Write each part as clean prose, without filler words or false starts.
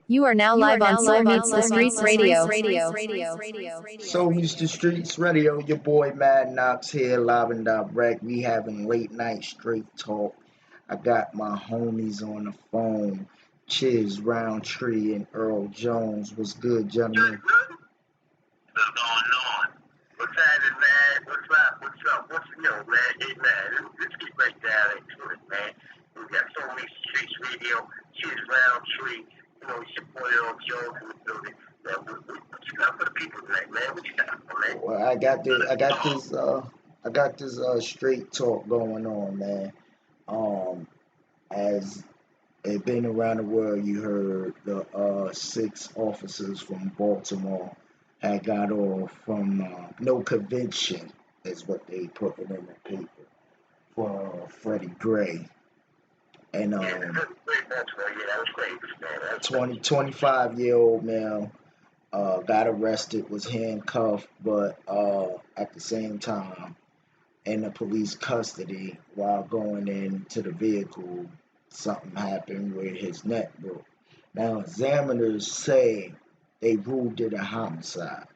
You are now live on Soul Meets the Streets Radio. So, Mr. Streets Radio, your boy Mad Knox here, live and direct. We having late night straight talk. I got my homies on the phone, Chiz Roundtree and Earl Jones. What's good, gentlemen? What's going on? What's happening, man? What's up? What's man? Hey, man, let's get right down into it, man. We got so many streets radio, Chiz Roundtree, it's your boy Earl Jones in the building. What you got for the people tonight, man? What you got for, man? Well, I got this straight talk going on, man. As it been around the world, you heard the 6 officers from Baltimore had got off from no convention, is what they put it in the paper, for Freddie Gray. And 25-year-old male got arrested, was handcuffed, but at the same time in the police custody while going into the vehicle, something happened where his neck broke. Now, examiners say they ruled it a homicide.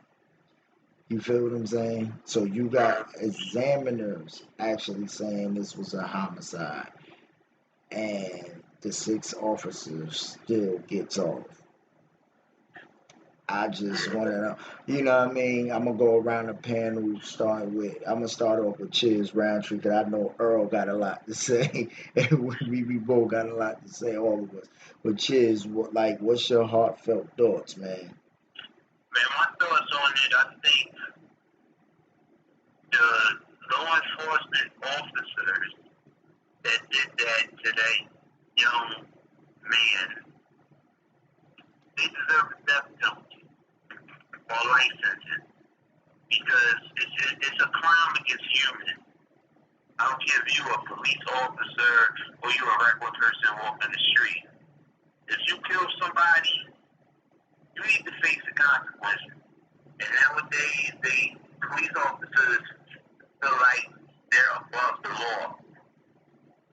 You feel what I'm saying? So you got examiners actually saying this was a homicide, and the 6 officers still gets off. I just want to know, you know what I mean? I'm going to go around the panel I'm going to start off with Chiz Roundtree, because I know Earl got a lot to say, and we both got a lot to say, all of us. But Chiz, what's your heartfelt thoughts, man? Man, my thoughts on it, I think the law enforcement officers that did that to that young man, they deserve a death penalty or life sentence, because it's a crime against human. I don't care if you're a police officer or you're a regular person walking the street. If you kill somebody, you need to face the consequences. And nowadays, police officers feel like they're above the law.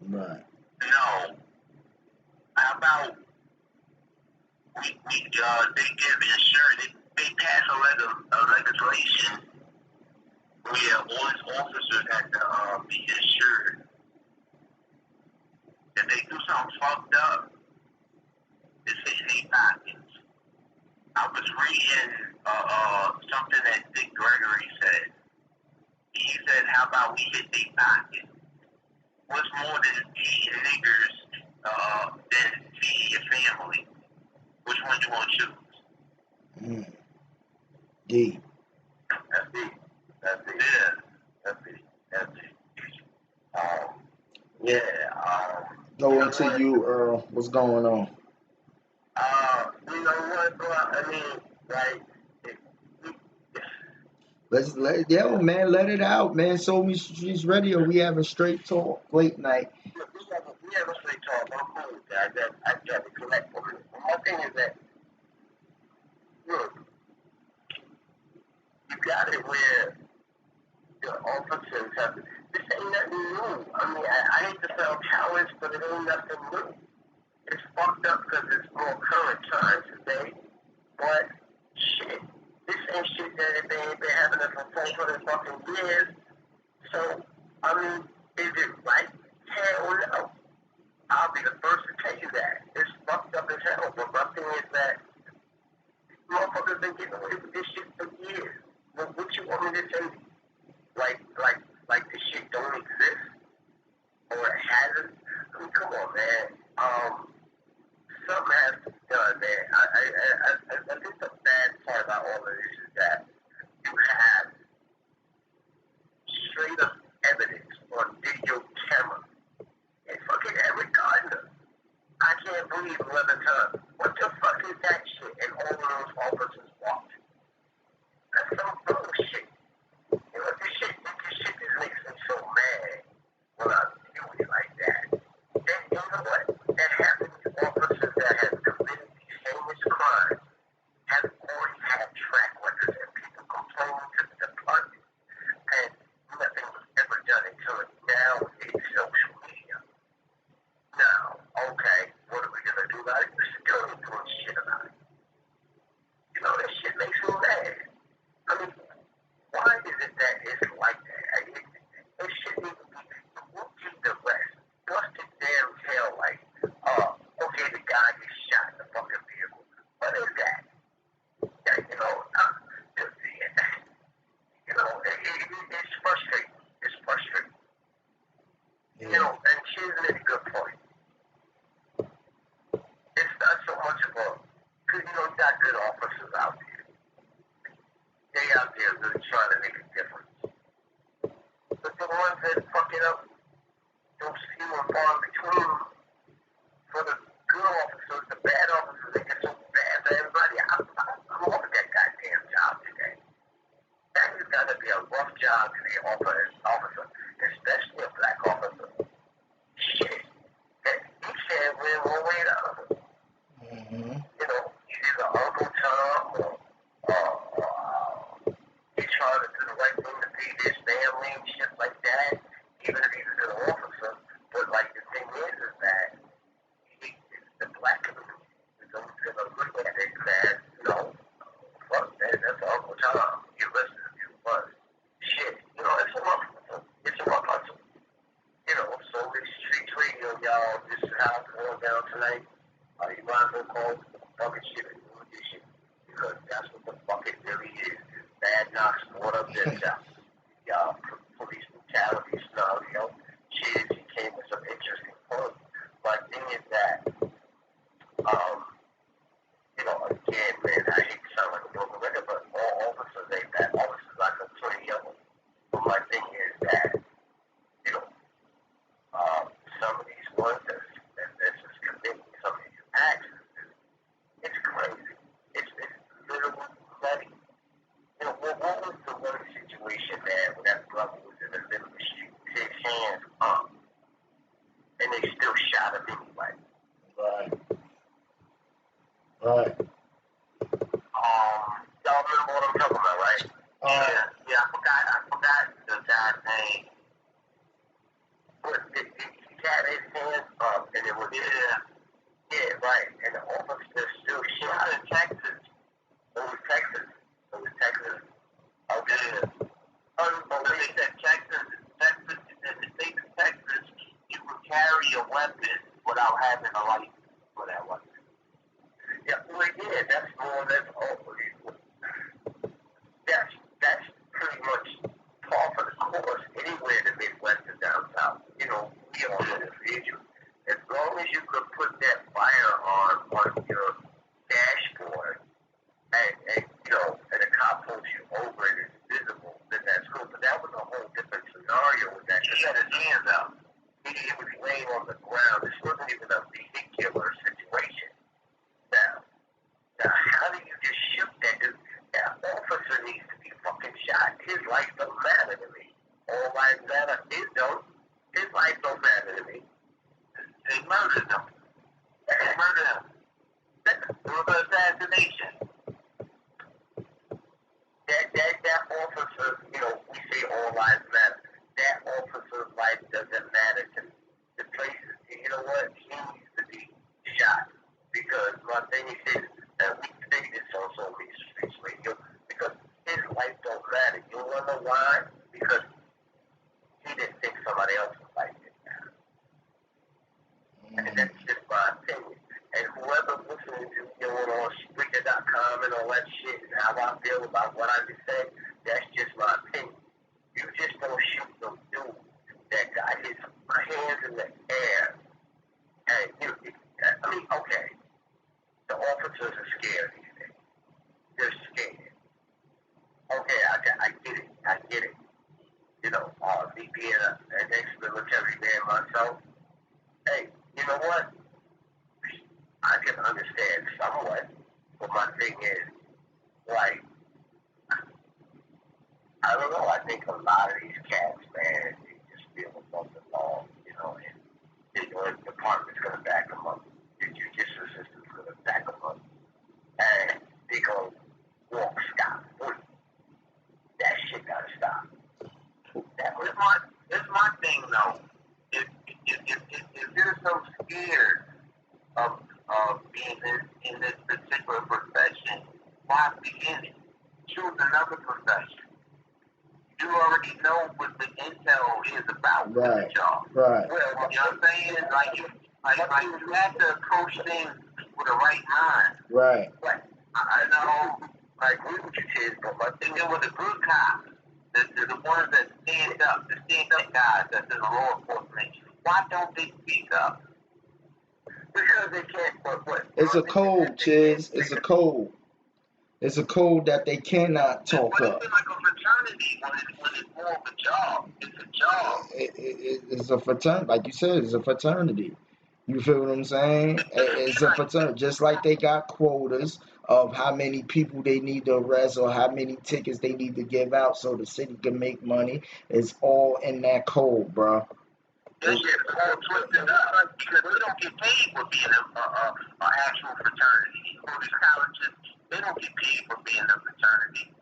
Right. No. How about they give insurance? They pass a legislation where all these officers have to be insured. If they do something fucked up, it's in their pockets. I was reading something that Dick Gregory said. He said, "How about we hit their pocket? What's more than feeding niggers than feeding your family? Which one you want to choose?" D. That's it. Go into you, Earl. What's going on? You know what, bro? I mean, let it out, man. So Mr. Streets Radio, we having straight talk, late night. we have a straight talk. I'm cool with that. I got to collect for it. My thing is that, look, you got it where the officers have. This ain't nothing new. I mean, I hate to sound cowardice, but it ain't nothing new. It's fucked up because it's more current times today. But shit, this ain't shit that they ain't been having it for 400 fucking years. So, I mean, is it right? Hell no. I'll be the first to tell you that. It's fucked up as hell. But my thing is that motherfuckers been getting away with this shit for years. What you want me to tell you? Like this shit don't exist? Or it hasn't? I mean, come on, man. Something has to be done, man. I think the bad part about all of this is that you have straight up evidence on video camera. And fucking Eric Gardner. I can't believe 11 times. What the fuck is that shit? And all of those officers walked. That's some bullshit. This shit just makes me so mad when I view it like that. Then, you know what? That happens to officers that have committed these heinous crimes, have already had track records, and people complaining to the department, and nothing was ever done until now it's social media. Now, okay, what are we gonna do about it? We're still doing shit about it. good officers out there. They out there really trying to make a difference. But the ones that fuck it up, those few and far in between, for the good officers, the bad officers, they get so bad for everybody. I'm over that goddamn job today. That has got to be a rough job to be an officer, especially a black officer. Shit. He can't win one way or the other. Mm-hmm. You know, he's either Uncle Tom or he's trying to do the right thing to feed his family and shit like that, even if he's a good officer. But, like, the thing is that the black community is always going to look at it as, fuck that, that's Uncle Tom. You listen to you, but shit, it's a rough hustle. It's a rough hustle. So this Streets Radio, y'all, this is how it's going down tonight. You might as well call it the fucking shit and do this shit. Because that's what the fuck it really is. Bad knocks, what up, there, y'all. Police brutality scenario. Shit, he came with some interesting points. My thing is that, again, man, I hate to sound like a broken record, but all officers ain't bad. Officers, I know plenty of them. But my thing is that, some of these ones that's just committing some of these acts, it's crazy. It's literally nutty. What was the one situation, man, when that brother was in the middle of the street with his hands up, and they still shot him anyway? Right. Y'all remember what I'm talking about, right? Yeah, I forgot the guy's name. But he had his hands up, and it was, yeah, right, and the officer still shot in Texas. It was Texas. Okay. Unbelievable. They said Texas, in the state of Texas, you can carry a weapon without having a license for that weapon. Yeah, well, yeah, that's more or less unbelievable. That's pretty much par for the course anywhere in the Midwest and down south. We are individuals. As long as you could put that firearm on your dashboard and the cop pulls you over and it's visible, then that's cool. But that was a whole different scenario with that. He had his hands out. He was laying on the ground. This wasn't even a vehicular situation. Now, how do you just shoot that dude? That officer needs to be fucking shot. His life don't matter to me. All lives matter. His don't. His life don't matter to me. They murdered him. It was an assassination. That officer, we say all lives matter. That officer's life doesn't matter to me. The places, you know what? He needs to be shot. Because my thing is, and we say this on so many Streets Radio, because his life don't matter. You wanna know why? Because he didn't think somebody else's life didn't matter. And that's just my opinion. And whoever listening to me on Spreaker.com and all that shit and how I feel about what I just said, that's just my opinion. You just don't shoot no dude that got his hands in the air. And okay. The officers are scared these days. They're scared. Okay, I get it. Me being an ex-military man myself, hey, you know what? I can understand somewhat, but my thing is, like, I don't know, I think a lot of these cats, man, they just feel above the law, and the department's going to back them up. The judicial system's going to back them up. And they go walk scot-free. That shit got to stop. It's my thing, though. If you're so scared of being in this particular profession, why be in it? Choose another profession. You already know what the intel is about with the job. Right. Well, you know what I'm saying? Like you have to approach things with the right mind. Right. Like, I know, I agree with you, Tiz, but my thing is with the good cops, the ones that stand up, the stand-up guys that's in the law enforcement, why don't they speak up? Because they can't. What? It's a code, Chiz. It's a code. It's a code that they cannot talk But up. it's like a fraternity when it's more of a job. It's a job. It's a fraternity, like you said. It's a fraternity. You feel what I'm saying? It's a fraternity. Just like they got quotas of how many people they need to arrest or how many tickets they need to give out so the city can make money. It's all in that code, bro. That shit all twisted up because we don't get paid for being a actual fraternity. All these colleges, they don't get paid for being a fraternity.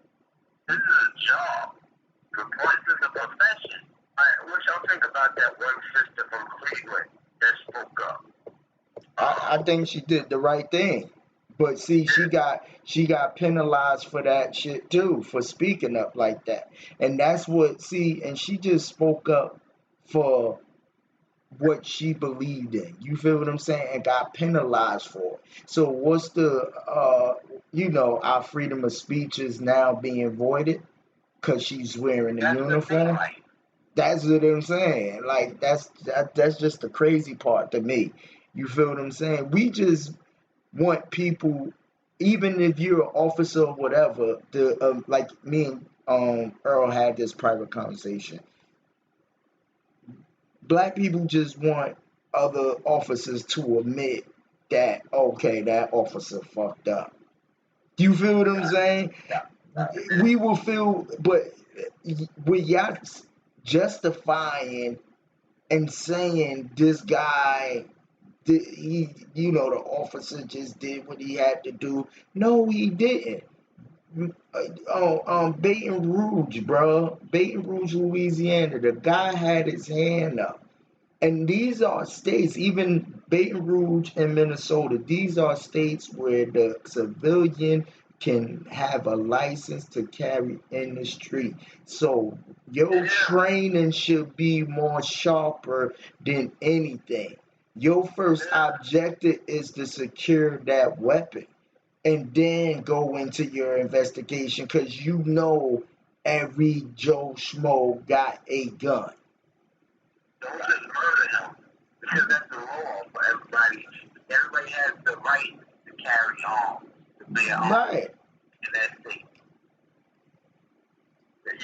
This is a job. This is a profession. What y'all think about that one sister from Cleveland that spoke up? I think she did the right thing. But see, she got penalized for that shit too, for speaking up like that. And that's what and she just spoke up for what she believed in. You feel what I'm saying? And got penalized for it. So what's the our freedom of speech is now being voided because she's wearing a uniform. That's what I'm saying. Like that's just the crazy part to me. You feel what I'm saying? We just want people, even if you're an officer or whatever, like me and Earl had this private conversation. Black people just want other officers to admit that, okay, that officer fucked up. You feel what I'm saying? We will feel, but with y'all justifying and saying this guy, the officer just did what he had to do. No, he didn't. Baton Rouge, bro. Baton Rouge, Louisiana. The guy had his hand up. And these are states, even Baton Rouge and Minnesota, these are states where the civilian can have a license to carry in the street. So your training should be more sharper than anything. Your first objective is to secure that weapon and then go into your investigation because every Joe Schmo got a gun. Don't just murder him because that's the law for everybody. Everybody has the right to carry on, to bear arms in that state.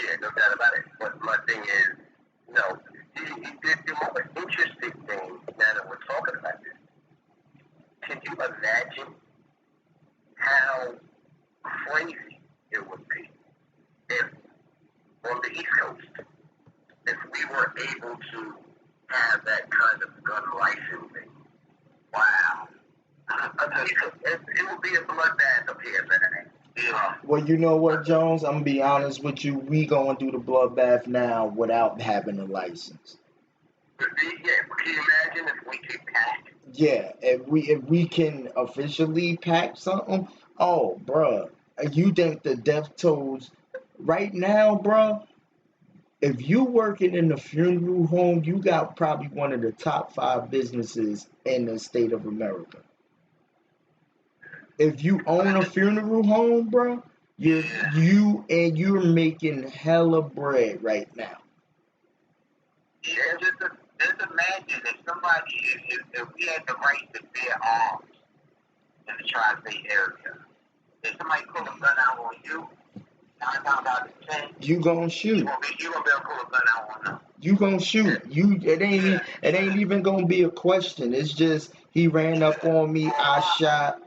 Yeah, no doubt about it. But my thing is, the most interesting thing now that we're talking about this, can you imagine how crazy it would be if on the East Coast, if we were able to have that kind of gun licensing? Wow. It would be a bloodbath up here, man. Yeah. Well, you know what, Jones? I'm gonna be honest with you. We going through the bloodbath now without having a license. Yeah, can you imagine if we could pack? Yeah, if we can officially pack something. Oh, bruh, you think the death tolls right now, bruh? If you working in the funeral home, you got probably one of the top 5 businesses in the state of America. If you own a funeral home, bro, you're making hella bread right now. Yeah, just imagine if somebody, if we had the right to bear arms in the tri-state area, if somebody pull a gun out on you, 9 times out of 10, you gonna shoot. You gonna be able to pull a gun out on them. You gonna shoot. It ain't even gonna be a question. It's just he ran up on me, I shot.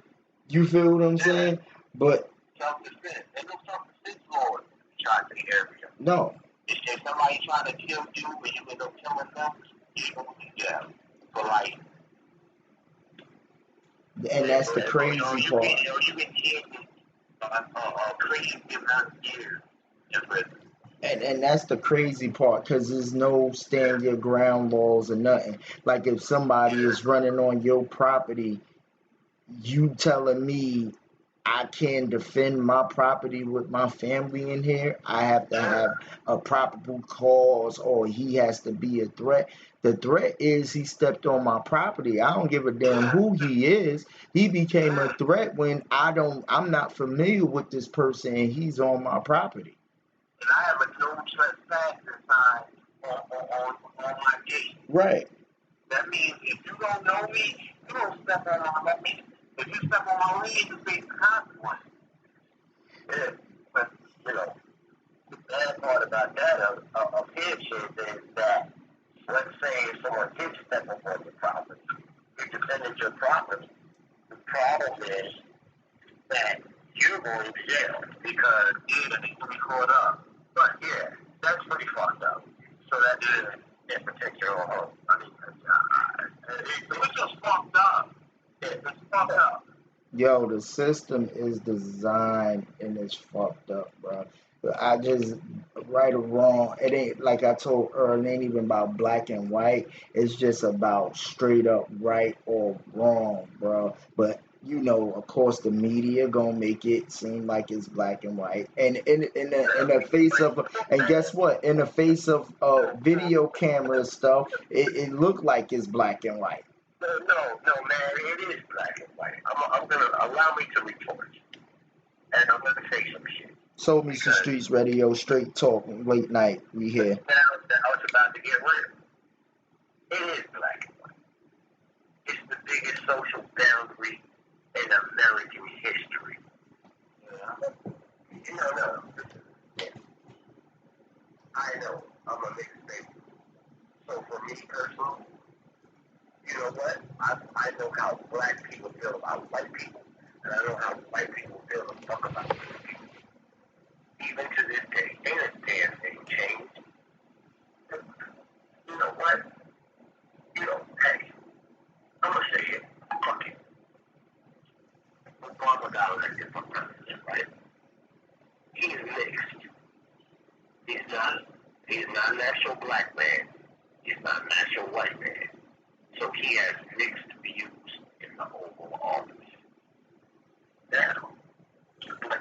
You feel what I'm saying? But self-defense. There's no self-defense law in the tri-state area. No. If somebody trying to kill you and you end up killing them, you're going to jail for life. And that's the crazy part. You get killed a crazy amount of years in prison. And that's the crazy part because there's no stand your ground laws or nothing. Like if somebody is running on your property, you telling me I can defend my property with my family in here. I have to have a probable cause or he has to be a threat. The threat is he stepped on my property. I don't give a damn who he is. He became a threat when I'm not familiar with this person and he's on my property. And I have a no trespassing sign on my gate. Right. That means if you don't know me, you don't step on my lane. If you step on my lane, you face consequences. is that you're going to jail because either they can be caught up. But yeah, that's pretty fucked up. So that can't protect your own home. I mean, it's just fucked up. It's fucked up. Yo, the system is designed and it's fucked up, bro. But I just, right or wrong, it ain't like I told Earl, it ain't even about black and white. It's just about straight up right or wrong, bro. But you know, of course, the media gonna make it seem like it's black and white, and in the face of, and guess what? In the face of video camera stuff, it looked like it's black and white. No, man, it is black and white. I'm gonna allow me to report, and I'm gonna say some shit. So, Mr. Streets Radio, straight talk, late night, we here. Now it's about to get real. It is black and white. It's the biggest social boundary in American history. Yeah. No. I know I'm a mixed baby. So for me personally, you know what? I know how black people feel about white people, and I know how white people feel about black people. Even to this day, ain't a damn thing changed. You know what? Hey, I'm gonna say it. Fuck it. Obama got elected for president, right? He's mixed. He's not a natural black man. He's not a natural white man. So he has mixed views in the Oval Office. Now,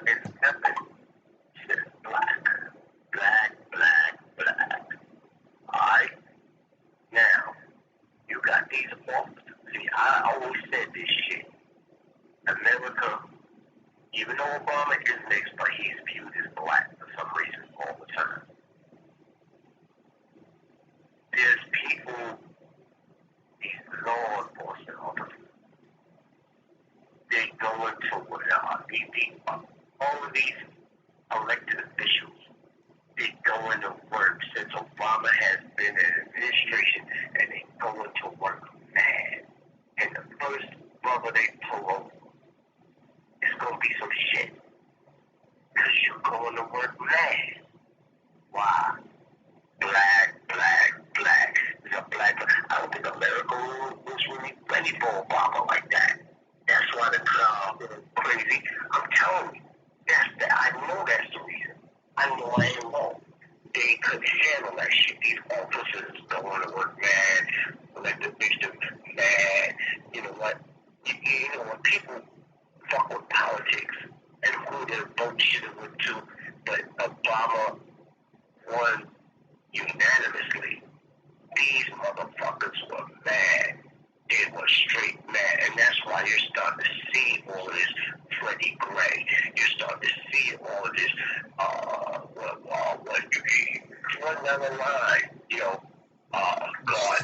it's nothing. It's black. Alright? Now, you got these officers. See, I always said this shit. America, even though Obama is mixed, but he's viewed as black for some reason all the time. There's people, these law enforcement officers, they go into all of these elected officials, they go into work since Obama has been in administration, and they go into work mad. And the first brother they pull over is going to be some shit. Because you're going to work mad. Why? Black. There's a black. I don't think America was really ready for Obama like that. That's why the crowd is crazy. I'm telling you, I know that's the reason. I know I ain't wrong. They couldn't handle that shit. These officers don't want to work mad, let the victim mad. You know what? You know when people fuck with politics and who their vote should have went to, but Obama won unanimously. These motherfuckers were mad. They were straight mad, and that's why you're starting to see all of this Freddie Gray. You're starting to see all of this, one down the line,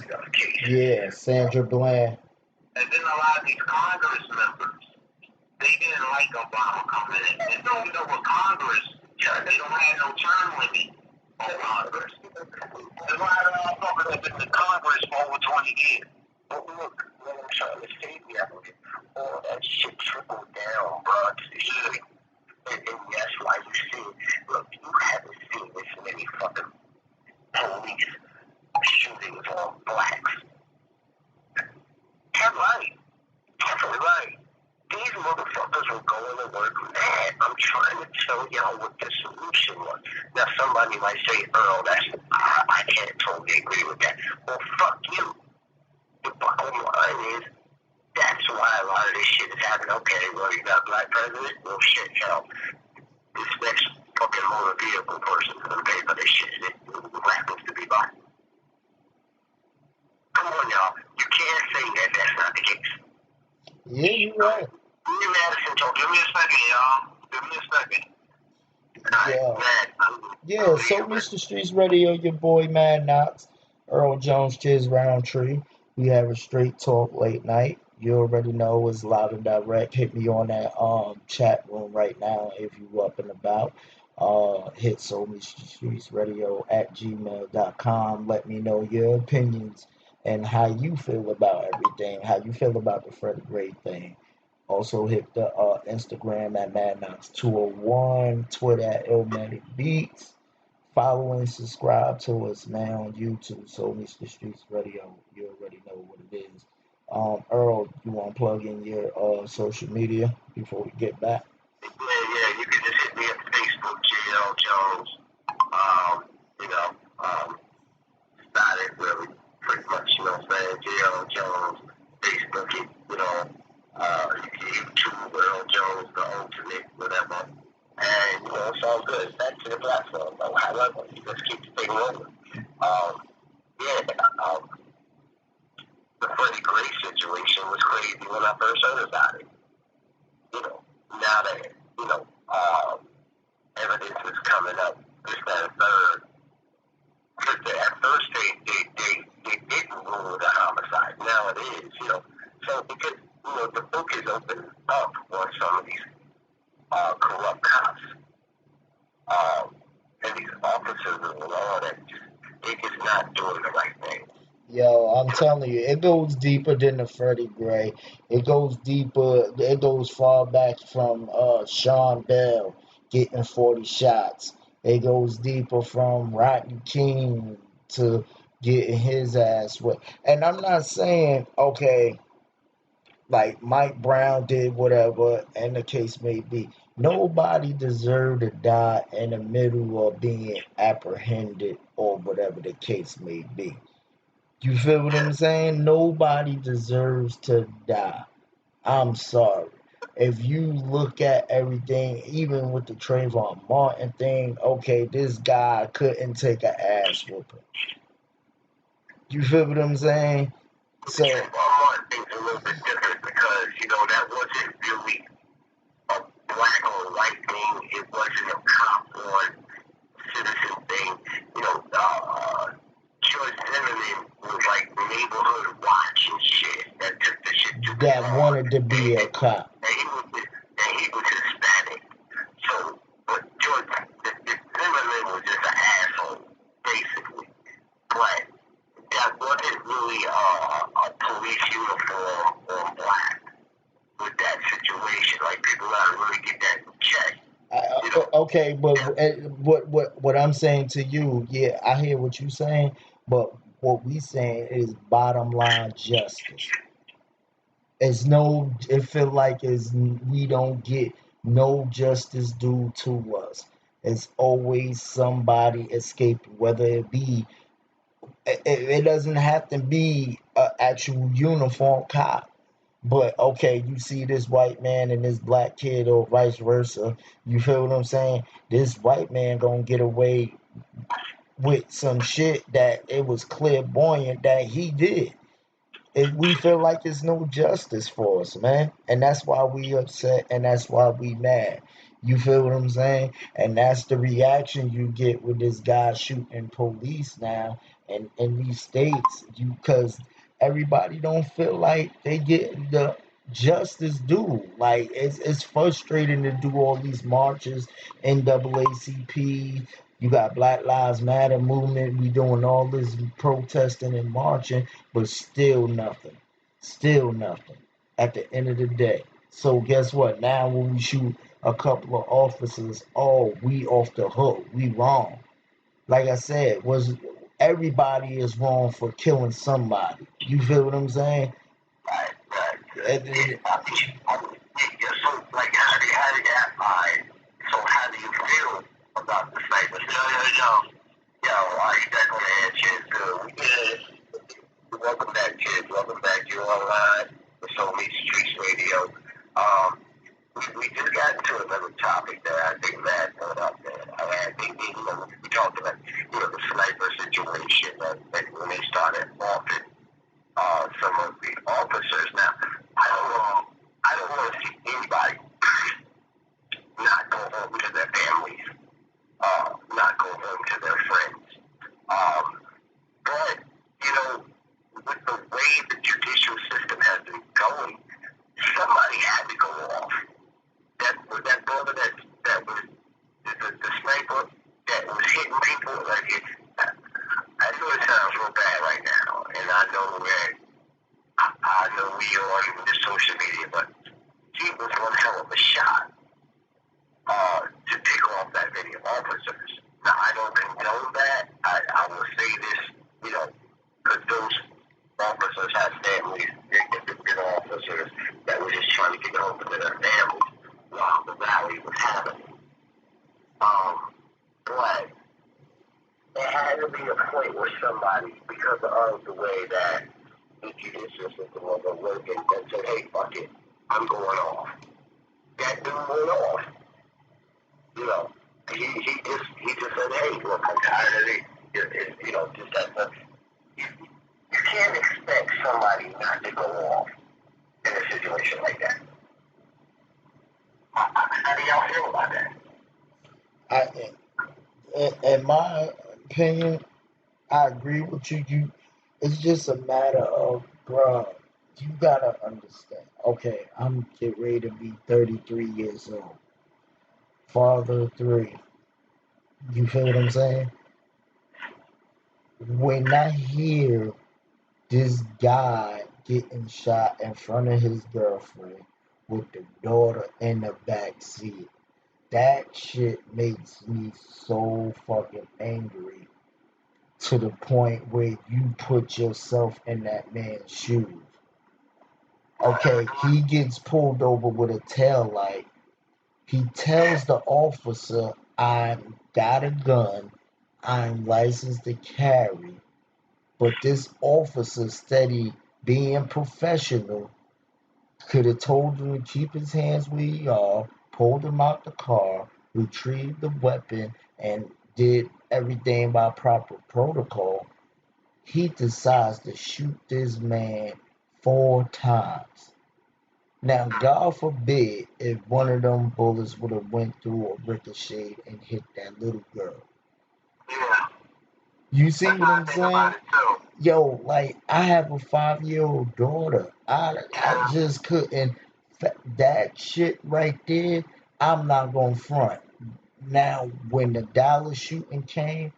God case. Yeah, Sandra Bland. And then a lot of these Congress members, they didn't like Obama coming in. And so, with Congress, they don't have no term limit on Congress. There's a lot of motherfuckers that have been in Congress for over 20 years. But look, what I'm trying to say here, all that shit trickled down, bro, to the shit. And that's why you see, look, you haven't seen this many fucking police shootings on blacks. That's right. Definitely right. These motherfuckers were going to work mad. I'm trying to tell y'all what the solution was. Now, somebody might say, Earl, I can't totally agree with that. Well, fuck you. The bottom line is, that's why a lot of this shit is happening. Okay, well, you got a black president? Well, shit, hell. This next fucking motor vehicle person is going to pay for this shit. It happens to be black. Come on, y'all. You can't say that that's not the case. Yeah, you're right. Madison, give me a second, y'all. Give me a second. Yeah, so Mr. Streets Radio, your boy Mad Knox, Earl Jones, Chiz Roundtree. We have a straight talk late night. You already know it's loud and direct. Hit me on that chat room right now if you up and about. Hit So Mr. Streets Radio at gmail.com. Let me know your opinions and how you feel about everything. How you feel about the Freddie Gray thing. Also hit the Instagram at MadKnox201, Twitter at Illmatic Beats. Follow and subscribe to us, man, on YouTube. So Meets the Streets Radio. You already know what it is. Earl, you want to plug in your social media before we get back? Yeah, you can just hit me at Facebook, JL Jones. Started really pretty much, you know what I'm saying? JL Jones, Facebook, you can YouTube, Earl Jones, the ultimate, whatever. And, it's all good. Back to the platform, though. However, you just keep the thing rolling. The Freddie Gray situation was crazy when I first heard about it. Now that, evidence is coming up, this, that, and third. Because at first they didn't rule it a homicide. Now it is, So because, the book is open up on some of these corrupt cops. And these officers of the law that they just not doing the right thing. Yo, I'm telling you, it goes deeper than the Freddie Gray. It goes deeper. It goes far back from Sean Bell getting 40 shots. It goes deeper from Rodney King to getting his ass wet. And I'm not saying, okay, like Mike Brown did whatever, and the case may be. Nobody deserved to die in the middle of being apprehended or whatever the case may be. You feel what I'm saying? Nobody deserves to die. I'm sorry. If you look at everything, even with the Trayvon Martin thing, okay, this guy couldn't take an ass whooping. You feel what I'm saying? So Trayvon Martin thing's a little bit different because, that wasn't really a black or white thing. It wasn't a cop or citizen thing. George Zimmerman was like neighborhood watch and shit that took the shit to that wanted to be a cop. And he was Hispanic. So, but Zimmerman was just an asshole, basically. But that wasn't really a police uniform on black with that situation. Like, people gotta really get that checked. Okay, but what I'm saying to you, yeah, I hear what you're saying, but what we saying is bottom line justice. It feel like we don't get no justice due to us. It's always somebody escaping, whether it be. It doesn't have to be an actual uniform cop. But okay, you see this white man and this black kid or vice versa. You feel what I'm saying? This white man gonna get away with some shit that it was clairvoyant that he did. We feel like there's no justice for us, man. And that's why we upset and that's why we mad. You feel what I'm saying? And that's the reaction you get with this guy shooting police now and in these states. Because everybody don't feel like they get the justice due. Like it's frustrating to do all these marches, NAACP. You got Black Lives Matter movement. We doing all this protesting and marching, but still nothing. Still nothing at the end of the day. So guess what? Now when we shoot a couple of officers, we off the hook. We wrong. Like I said, everybody is wrong for killing somebody. You feel what I'm saying? Right. So like, how do you feel about the sniper? Yo, are you back on the air, Chiz? Good. Welcome back, Chiz. Welcome back. You're online with Soul Meets Streets Radio. We just got into another topic that I think Matt brought up there. I think we talked about, the sniper situation that when they started offing some of the officers. Now, I don't want to see anybody not go home to their families, not go home to their friends. But, with the way the judicial system has been going, somebody had to go off. That brother that was the sniper that was hitting people, I know it sounds real bad right now, and I know that I know we are on the social media, but he was shot to pick off that many officers. Now, I don't condone that. I will say this, because those officers have families, good officers that were just trying to get home to their families while the rally was happening. But there had to be a point where somebody, because of the way that the judicial system was working, and said, hey, fuck it, I'm going off. That dude went off. He just said, hey, look, I'm tired of it. Just that. You can't expect somebody not to go off in a situation like that. How do y'all feel about that? In my opinion, I agree with you. It's just a matter of, bruh, you gotta understand. Okay, I'm getting ready to be 33 years old. Father of 3. You feel what I'm saying? When I hear this guy getting shot in front of his girlfriend with the daughter in the back seat, that shit makes me so fucking angry to the point where you put yourself in that man's shoes. Okay, he gets pulled over with a tail light. He tells the officer, I got a gun, I'm licensed to carry. But this officer, steady being professional, could have told him to keep his hands where he are, pulled him out the car, retrieved the weapon, and did everything by proper protocol. He decides to shoot this man 4 times. Now, God forbid if one of them bullets would have went through or ricocheted and hit that little girl. Yeah. You see That's what how I I'm think saying? about it, too. Yo, like, I have a 5-year-old daughter. I just couldn't. That shit right there, I'm not gonna front. Now, when the Dallas shooting came,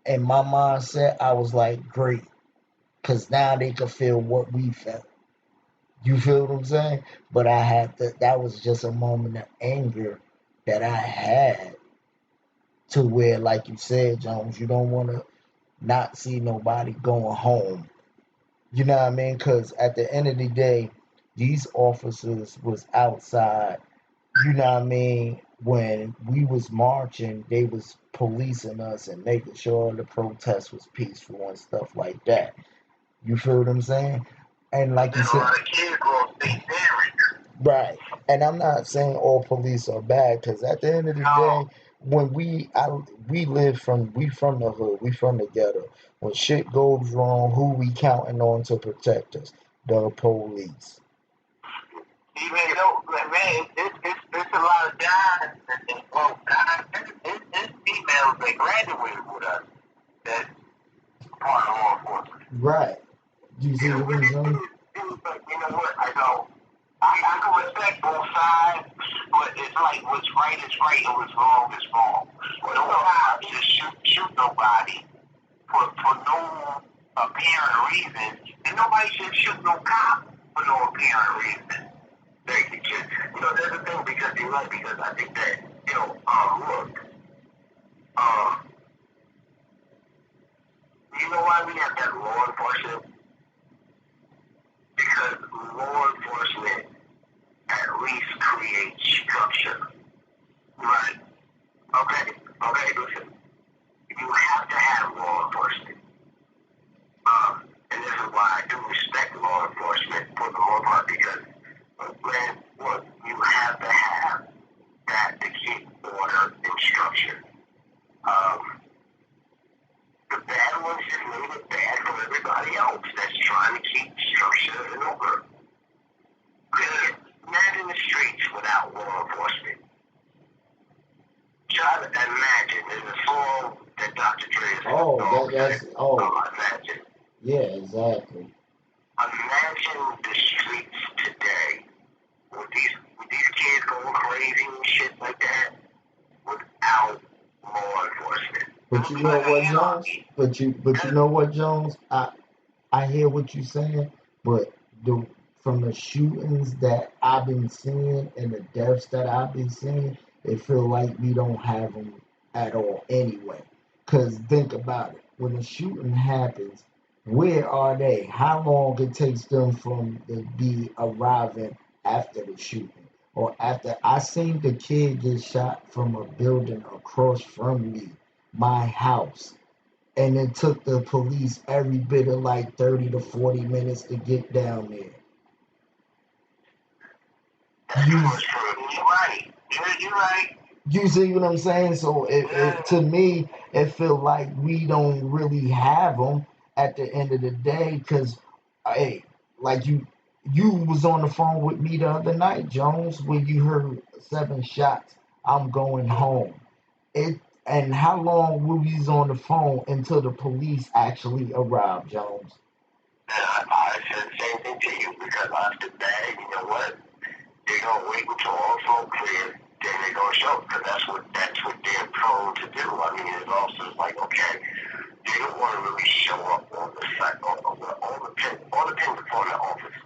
and my mindset, I was like, great. Because now they could feel what we felt. You feel what I'm saying? But I had to, that was just a moment of anger that I had to where, like you said, Jones, you don't want to not see nobody going home. You know what I mean? Because at the end of the day, these officers was outside. You know what I mean? When we was marching, they was policing us and making sure the protest was peaceful and stuff like that. You feel what I'm saying? And like you There's a said, lot of kids going to stay there. right. And I'm not saying all police are bad, because at the end of the No. day, when we from the hood, we from the ghetto. When shit goes wrong, who we counting on to protect us? The police. Even though, man, it's a lot of guys, it's females that graduated with us that's part of law enforcement. Right. You see what I'm saying? You know what? I can respect both sides, but it's like what's right is right and what's wrong is wrong. No cop just shoot nobody for no apparent reason, and nobody should shoot no cop for no apparent reason. There's a thing because I think that, look, you know why we have that law enforcement? Because law enforcement at least creates structure. Right? Okay, listen. You have to have law enforcement. And this is why I do respect law enforcement for the most part, because, man, look, you have to have that to keep order and structure. The bad ones just made it bad for everybody else that's trying to keep structure in order. Imagine the streets without law enforcement. Try to imagine. There's a song that Dr. Dre is imagine. Yeah, exactly. Imagine the streets today with these kids going crazy and shit like that without law enforcement. But you know what, Jones? But you know what, Jones? I hear what you're saying, but from the shootings that I've been seeing and the deaths that I've been seeing, it feel like we don't have them at all anyway. Cause think about it, when a shooting happens, where are they? How long it takes them from to be arriving after the shooting? Or after I seen the kid get shot from a building across from me, my house. And it took the police every bit of like 30 to 40 minutes to get down there. You're right. You're right. You see what I'm saying? So to me, it feel like we don't really have them at the end of the day. Cause, hey, like you was on the phone with me the other night, Jones, when you heard 7 shots. I'm going home. It and how long were we on the phone until the police actually arrived, Jones? I said the same thing to you because I said, "Dad, you know what? They're gonna wait until all smoke clear, then they're gonna show because that's what they're prone to do." I mean, it's also like, okay, they don't want to really show up on the site, all depends upon the officer.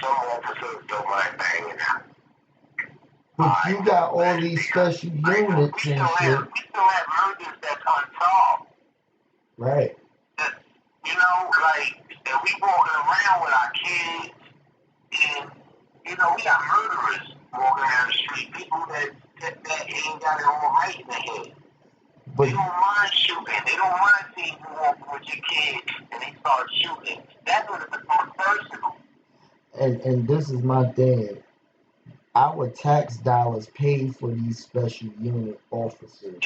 Some officers don't mind hanging out. But you got all these special units and shit. We still have murders that's unsolved. Right. You know, like, and we walking around with our kids, and, you know, we got murderers walking down the street, people that ain't got it all right in the head. But they don't mind shooting. They don't mind seeing you walking with your kids and they start shooting. That's when it becomes personal. and this is my thing. Our tax dollars pay for these special unit officers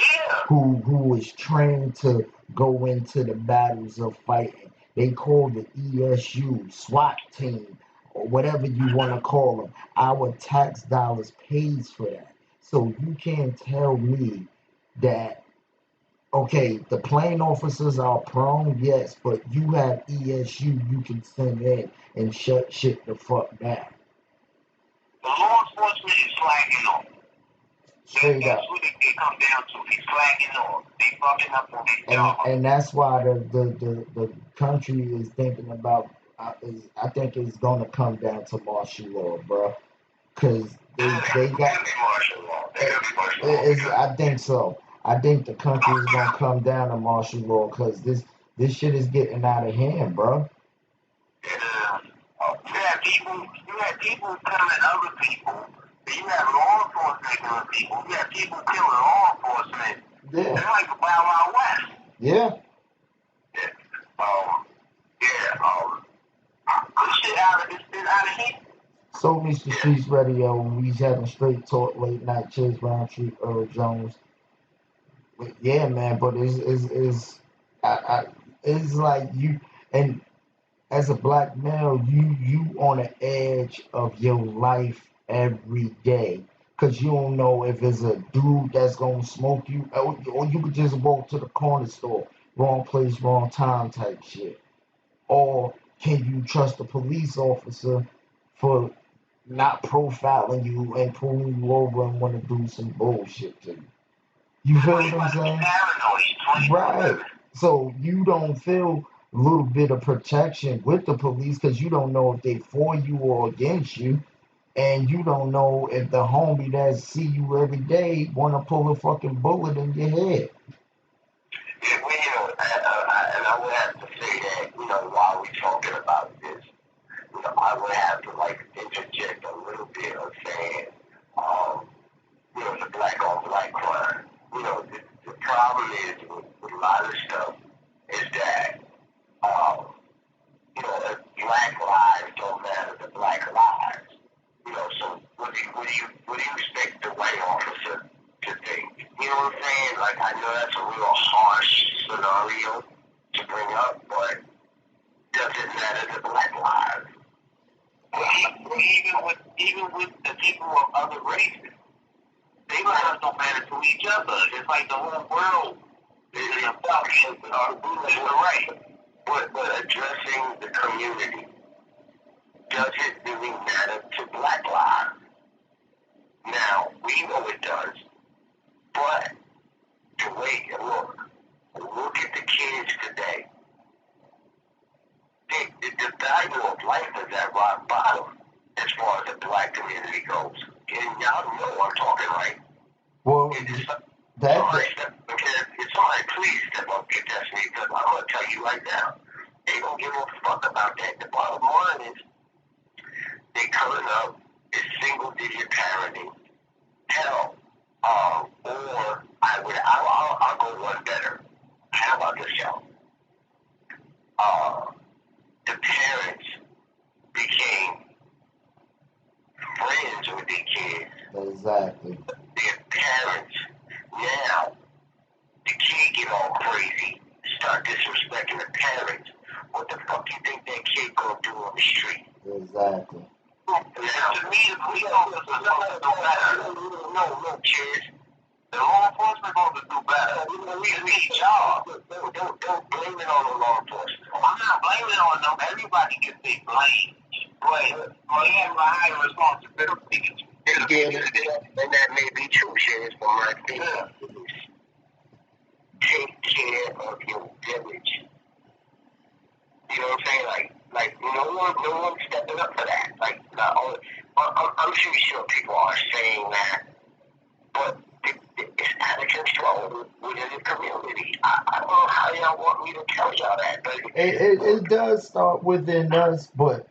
who is trained to go into the battles of fighting. They call the ESU, SWAT team, or whatever you want to call them. Our tax dollars pays for that. So you can't tell me that, okay, the plain officers are prone, yes, but you have ESU you can send in and shut shit the fuck down. The law enforcement is slacking off. That's what it comes down to. He's slacking off. They fucking up on their job. And that's why the country is thinking about. I think it's gonna come down to martial law, bro. Cause they got martial law. I think so. I think the country is gonna come down to martial law because this shit is getting out of hand, bro. You have people killing other people. You have law enforcement killing people. You have people killing law enforcement. Yeah. It's like the Wild Wild West. Yeah. This shit out of here. So Mr. Streets Radio, we having straight talk late night. Chase Roundtree, Earl Jones. But yeah, man. But it's like you and. As a black male, you on the edge of your life every day. Cause you don't know if it's a dude that's gonna smoke you, or you could just walk to the corner store, wrong place, wrong time type shit. Or can you trust a police officer for not profiling you and pulling you over and want to do some bullshit to you? You feel what I'm saying? Right. So you don't feel a little bit of protection with the police because you don't know if they for you or against you, and you don't know if the homie that see you every day want to pull a fucking bullet in your head. Yeah, well, and I would have to say that, while we're talking about this, I would have to interject a little bit of saying, the black on black crime. The problem is with a lot of stuff is that black lives don't matter to black lives. So what do you expect the white officer to think? You know what I'm saying? Like, I know that's a real harsh scenario to bring up, but does it matter to black lives? Even with the people of other races, they lives don't matter to each other. It's like the whole world is about the right. But addressing the community, does it really matter to black lives? Now, we know it does, but the way you look at the kids today. The value of life is at rock bottom. know I'm talking right. Well, If that somebody please step up and test me, because I'm going to tell you right now, they don't give a fuck about that. The bottom line is, they coming up is single-digit parenting. Hell, or I'll go one better. How about this, y'all? The parents became friends with their kids. exactly. Their parents. Now, the kid get all crazy, start disrespecting the parents. What the fuck do you think that kid gonna do on the street? Exactly. Now, to me, the police officers are supposed to do better. No, kids. The law enforcement supposed to do better. We need jobs. Don't blame it on the law enforcement. I'm not blaming it on them. Everybody gets their blame. But you have a higher responsibility. And that may be true, Sheriff, but my thing is take care of your village. You know what I'm saying? Like no one stepping up for that. I'm sure people are saying that, but it's out of control within the community. I don't know how y'all want me to tell y'all that, but It does start within us, but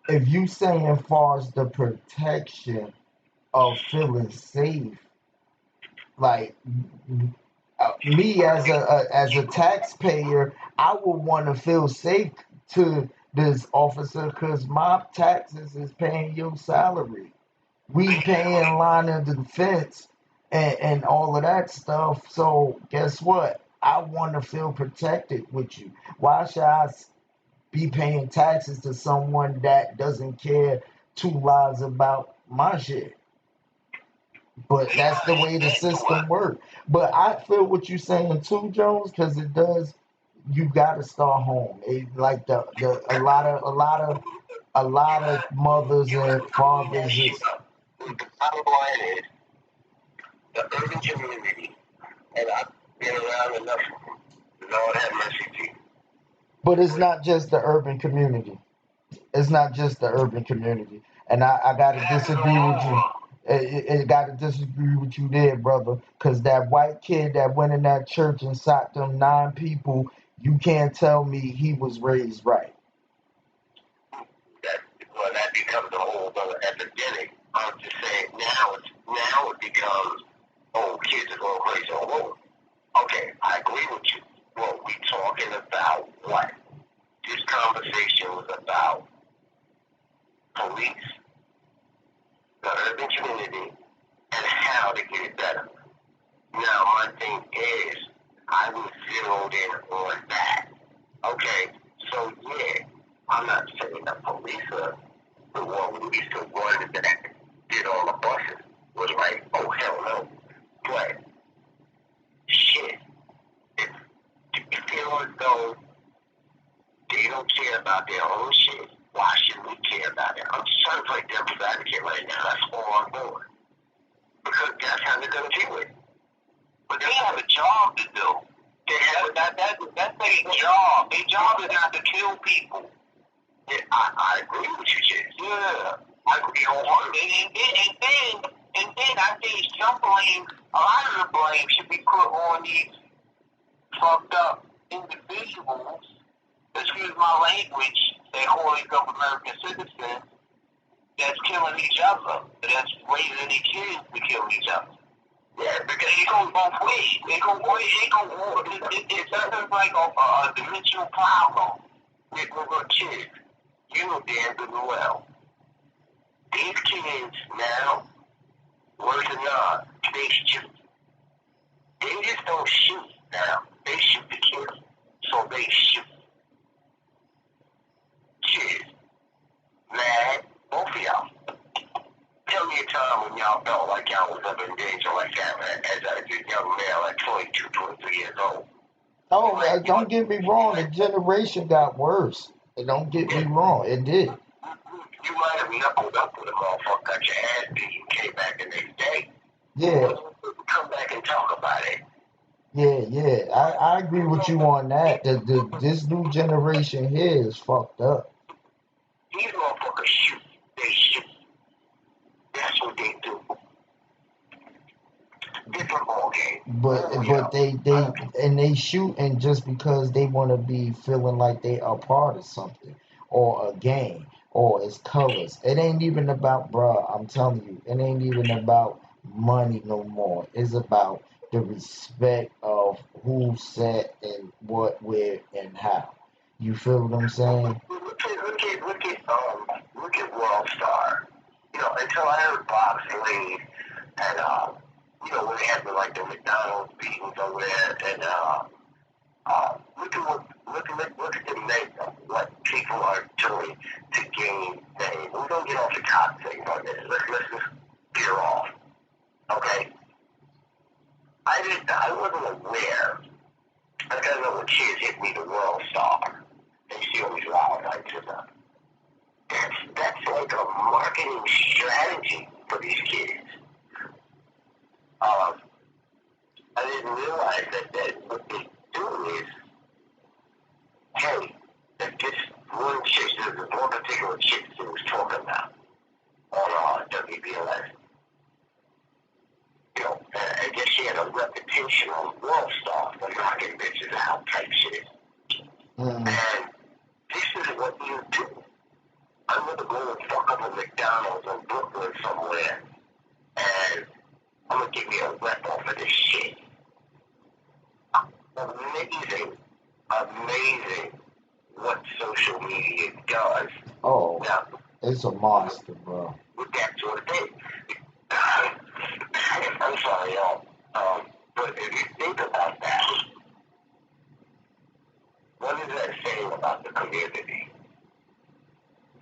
if you saying far as the protection of feeling safe, like me as a taxpayer, I would want to feel safe to this officer because my taxes is paying your salary. We paying line of defense and all of that stuff. So guess what? I want to feel protected with you. Why should I be paying taxes to someone that doesn't care two lives about my shit? But that's the way the system works. But I feel what you're saying too, Jones, because it does. You got to start home. Like a lot of mothers and fathers is. the bottom line is the urban community, and I've been around enough. Lord have mercy, Jesus. But it's not just the urban community. It's not just the urban community. And I got to disagree with you. It got to disagree with you there, brother. Because that white kid that went in that church and shot them 9 people, you can't tell me he was raised right. That becomes a whole other epidemic. I'm just saying now it becomes, kids are going crazy. Okay, I agree with you. Well, we talking about what? This conversation was about police, the urban community, and how to get it better. Now, my thing is, I was zeroed in on that. Okay, so yeah, I'm not saying the police are the one that did all the buses was like, oh hell no. But shit, if you feel as though they don't care about their own shit, why should we care about it? I'm just trying to play devil's advocate right now. That's all I'm doing. Because that's how they're gonna do it. But they have a job to do. They have that's their job. Their job is not to kill people. Yeah, I agree with you, Jay. Yeah, I agree wholeheartedly. And then I think some blame, a lot of the blame should be put on these fucked up individuals, excuse my language, they holding up American citizens, that's killing each other, that's raising their kids to kill each other. Yeah, because it goes both ways. It's something like a dimensional problem with kids. You know damn good and well. These kids now, words or not, they shoot. They just don't shoot now. They shoot to kill. So they shoot. Kids. Mad. Both of y'all. Tell me a time when y'all felt like y'all was up in danger like that as a young male at 22, 23 years old. Oh, don't get me wrong. The generation got worse. Don't get me wrong. It did. You might have knuckled up with a motherfucker, got your ass beat, and came back the next day. Yeah. Come back and talk about it. Yeah. I agree with you on that. This new generation here is fucked up. These motherfuckers shoot. They shoot. That's what they do. but they shooting just because they want to be feeling like they are part of something or a gang or it's colors. It ain't even about, bruh, I'm telling you, it ain't even about money no more. It's about the respect of who said and what, where, and how. You feel what I'm saying? Look at World Star. You know, until I heard Bob Slade and when they had the McDonald's beatings over there, and look at the makeup, what people are doing to gain fame. We don't get off the top thing on this. Let's just veer off. Okay? I wasn't aware. I gotta know when kids hit me the World Star. They see all these wild lights and stuff. That's like a marketing strategy for these kids. I didn't realize that what they do is, hey, that this one chick, there's one particular chick that was talking about on WBLS. You know, I guess she had a reputation on World Star for knocking bitches out type shit. Mm. And this is what you do. I'm gonna go and fuck up a McDonald's in Brooklyn somewhere, and I'm gonna give me a rep off of this shit. Amazing what social media does. Oh, Now, it's a monster, bro. with that sort of thing. I'm sorry, y'all. But if you think about that, what is that saying about the community?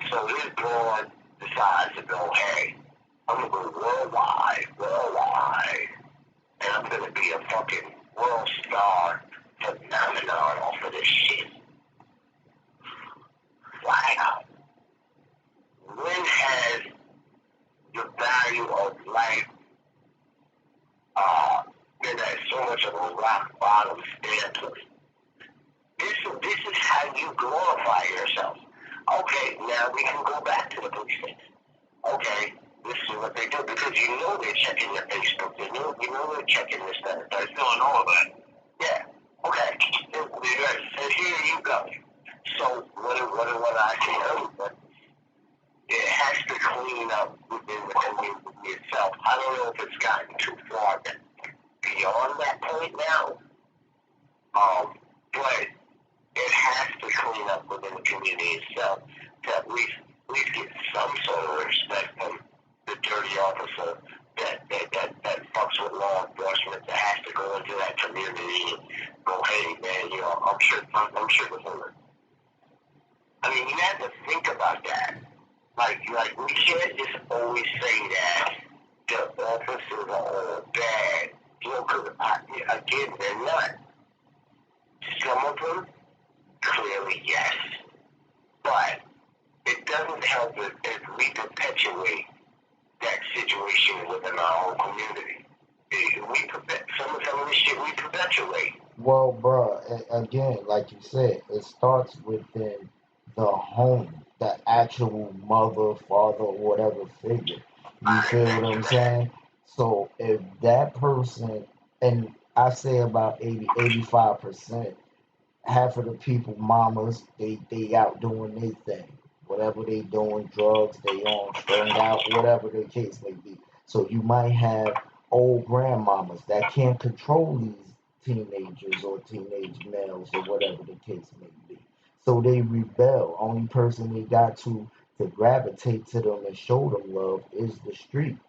So this broad decides to go, hey, I'm gonna go worldwide, and I'm gonna be a fucking world star phenomenon off of this shit. Wow. When has the value of life been at so much of a rock bottom standpoint? This is how you glorify yourself. Okay, now we can go back to the police station. Okay, this is what they do because you know they're checking your Facebook. You know they're checking this, that, and they're doing all of that. Yeah. Okay. And here you go. So what I say earlier, it has to clean up within the community itself. I don't know if it's gotten too far beyond that point now. But it has to clean up within the community itself to at least get some sort of respect from the dirty officer that fucks with law enforcement, that has to go into that community and go, hey man, I'm sure the hood. I mean, you have to think about that. Like we can't just always say that the officers are all bad. Because again, they're not. Some of them, clearly yes, but it doesn't help if we perpetuate that situation within our own community. Some of this shit we perpetuate. Well, bro, again, like you said, it starts within the home, the actual mother, father, whatever figure. You feel what I'm saying? So if that person, and I say about 85%, half of the people, mamas, they out doing their thing. Whatever they doing, drugs, they on, strung out, whatever the case may be. So you might have old grandmamas that can't control these teenagers or teenage males or whatever the case may be. So they rebel. Only person they got to gravitate to them and show them love is the streets.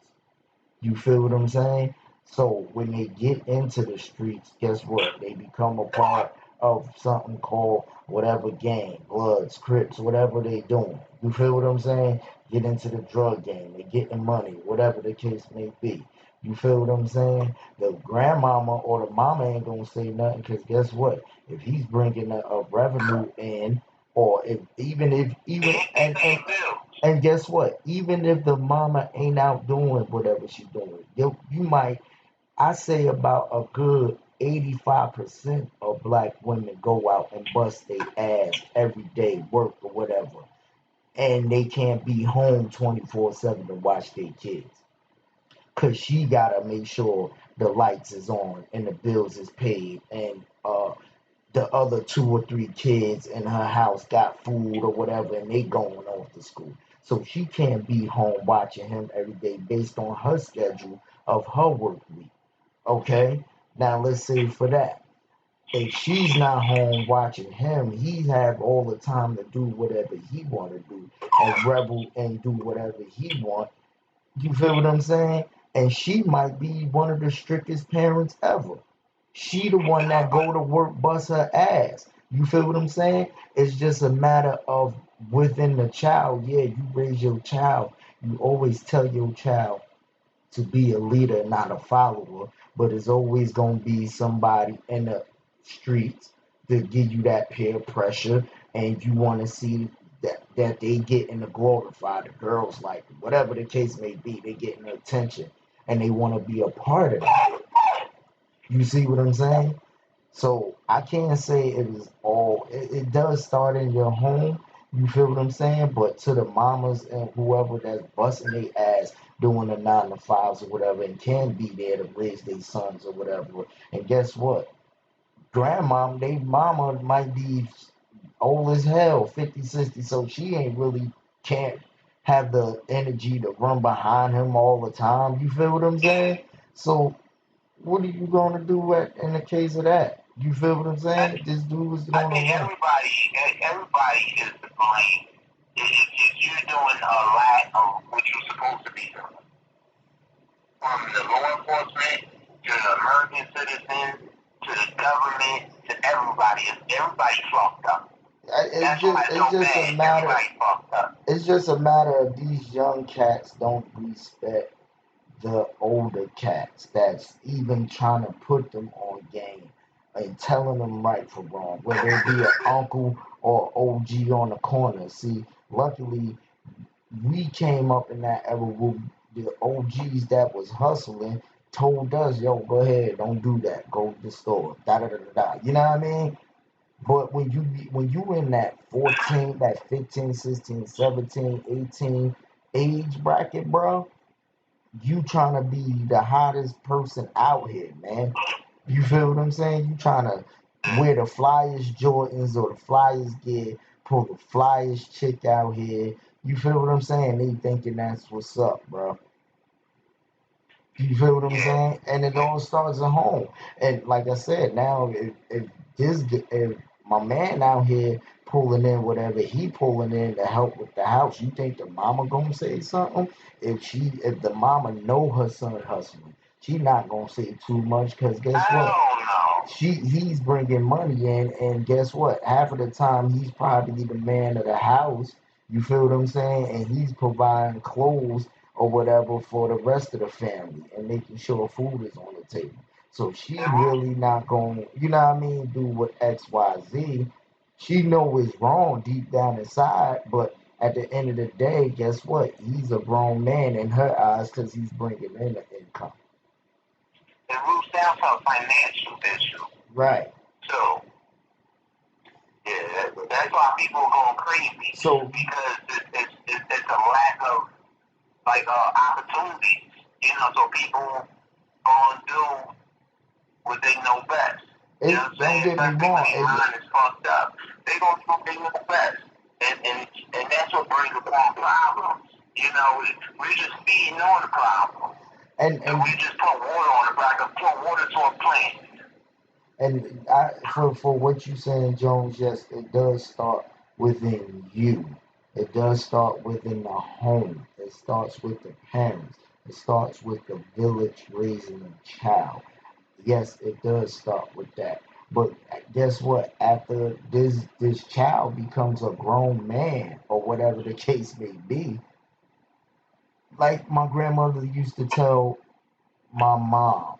You feel what I'm saying? So when they get into the streets, guess what? They become a part of something called whatever gang, Bloods, Crips, whatever they doing. You feel what I'm saying? Get into the drug game. They getting money, whatever the case may be. You feel what I'm saying? The grandmama or the mama ain't gonna say nothing because guess what? If he's bringing a revenue in, or if even and guess what? Even if the mama ain't out doing whatever she's doing, you might. I say about a good 85% of black women go out and bust their ass every day, work or whatever, and they can't be home 24/7 to watch their kids. because she gotta make sure the lights is on and the bills is paid, and the other 2 or 3 kids in her house got food or whatever, and they going off to school. So she can't be home watching him every day based on her schedule of her work week. Okay, now let's say for that, if she's not home watching him, he have all the time to do whatever he want to do and rebel and do whatever he want. You feel what I'm saying? And she might be one of the strictest parents ever. She the one that go to work, bust her ass. You feel what I'm saying? It's just a matter of within the child. Yeah, you raise your child. You always tell your child to be a leader, not a follower. But it's always gonna be somebody in the streets to give you that peer pressure, and you want to see that they getting to glorify the girls, like whatever the case may be, they getting the attention, and they want to be a part of that. You see what I'm saying? So I can't say it is all. It does start in your home. You feel what I'm saying? But to the mamas and whoever that's busting their ass doing the 9 to 5s or whatever, and can be there to raise their sons or whatever. And guess what? Grandma, they mama might be old as hell, 50, 60, so she ain't really can't have the energy to run behind him all the time. You feel what I'm saying? So what are you gonna do in the case of that? You feel what I'm saying? This dude was I gonna think run. everybody is to blame. If you're doing a lot of what you're supposed to be doing, from the law enforcement to the American citizens to the government to everybody, everybody fucked up. It's That's why just it's it's so just a bad. matter Everybody fucked up. it's just a matter of these young cats don't respect the older cats that's even trying to put them on game and telling them right from wrong, whether it be an uncle or OG on the corner. See, luckily we came up in that era where the OGs that was hustling told us, yo, go ahead, don't do that. Go to the store. Da da da da da. You know what I mean? But when you in that 14, that 15, 16, 17, 18 age bracket, bro, you trying to be the hottest person out here, man. You feel what I'm saying? You trying to wear the flyest Jordans or the flyest gear, pull the flyest chick out here. You feel what I'm saying? They thinking that's what's up, bro. You feel what I'm saying? And it all starts at home. And like I said, now if my man out here pulling in whatever he pulling in to help with the house, you think the mama gonna say something? If the mama know her son hustling, she not gonna say too much because guess what? I He's bringing money in, and guess what? Half of the time he's probably the man of the house. You feel what I'm saying? And he's providing clothes or whatever for the rest of the family and making sure food is on the table. So she don't know. really not going, you know what I mean, do what X, Y, Z. She know it's wrong deep down inside, but at the end of the day, guess what? He's a grown man in her eyes because he's bringing in an income. It roots down to a financial issue. Right. So, yeah, that's why people are going crazy. So Because it's a lack of opportunities, so people gonna do what they know best. You know what I'm saying? don't get me Especially when their wrong. mind is fucked up. They gonna do what they know best. And that's what brings upon problems. We're just feeding on the problem. And we just put water on it, like put water to a plant. And for what you saying, Jones, yes, it does start within you. It does start within the home. It starts with the parents. It starts with the village raising a child. Yes, it does start with that. But guess what? After this child becomes a grown man or whatever the case may be, like my grandmother used to tell my mom,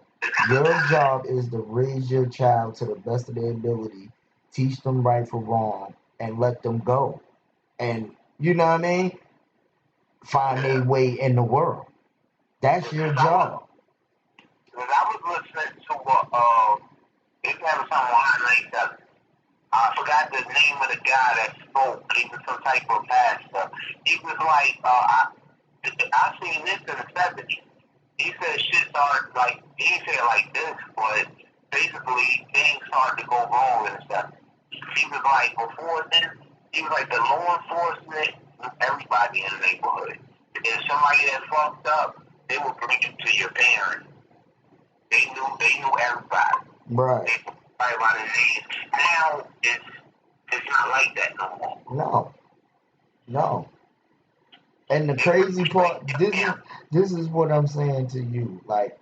your job is to raise your child to the best of their ability, teach them right from wrong, and let them go. And you know what I mean? Find their way in the world. That's your job. Because I was listening to it was something on I forgot the name of the guy that spoke. He was some type of pastor. He was like, I seen this in the 70s. he said shit started like he didn't say it like this, but basically things started to go wrong and stuff. He was like before this, he was like the law enforcement, everybody in the neighborhood. If somebody that fucked up, they would bring it to your parents. They knew everybody. Right. They knew everybody name. Now it's not like that no more. No. And the crazy part, this is what I'm saying to you. Like,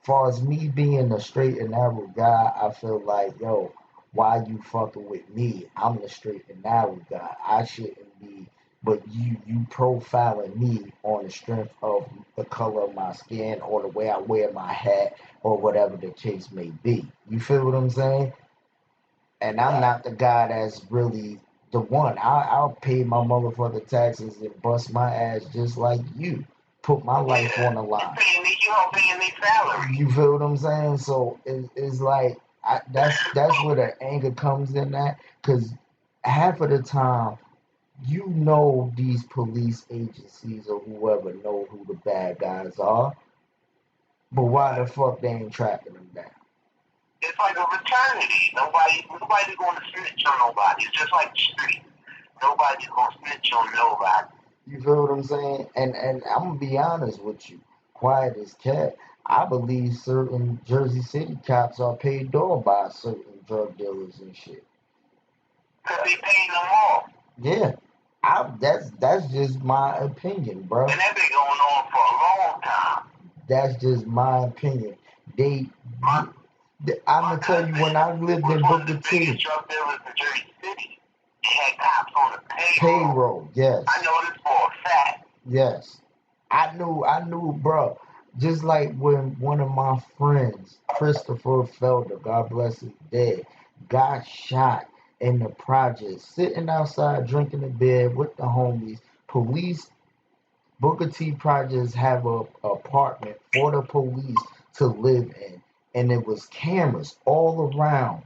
far as me being a straight and narrow guy, I feel like, yo, why you fucking with me? I'm the straight and narrow guy. I shouldn't be, but you profiling me on the strength of the color of my skin or the way I wear my hat or whatever the case may be. You feel what I'm saying? And I'm not the guy that's really the one. I'll pay my motherfucking taxes and bust my ass just like you. Put my life on the line. You don't pay any salary. You feel what I'm saying? So it's like that's where the anger comes in at, because half of the time you know these police agencies or whoever know who the bad guys are, but why the fuck they ain't tracking them down? It's like a fraternity. Nobody's going to snitch on nobody. It's just like the street. Nobody's going to snitch on nobody. You feel what I'm saying? And I'm going to be honest with you. Quiet as cat. I believe certain Jersey City cops are paid off by certain drug dealers and shit. Because they paying them off. Yeah. That's just my opinion, bro. And that been going on for a long time. That's just my opinion. I'm going to tell you, when I lived in Booker T. The biggest drug dealers in Jersey City had cops on the payroll, yes. I know this for a fact. Yes. I knew, bro. Just like when one of my friends, Christopher Felder, God bless his dead, got shot in the project, sitting outside drinking a beer with the homies. Police, Booker T projects have a apartment for the police to live in, and it was cameras all around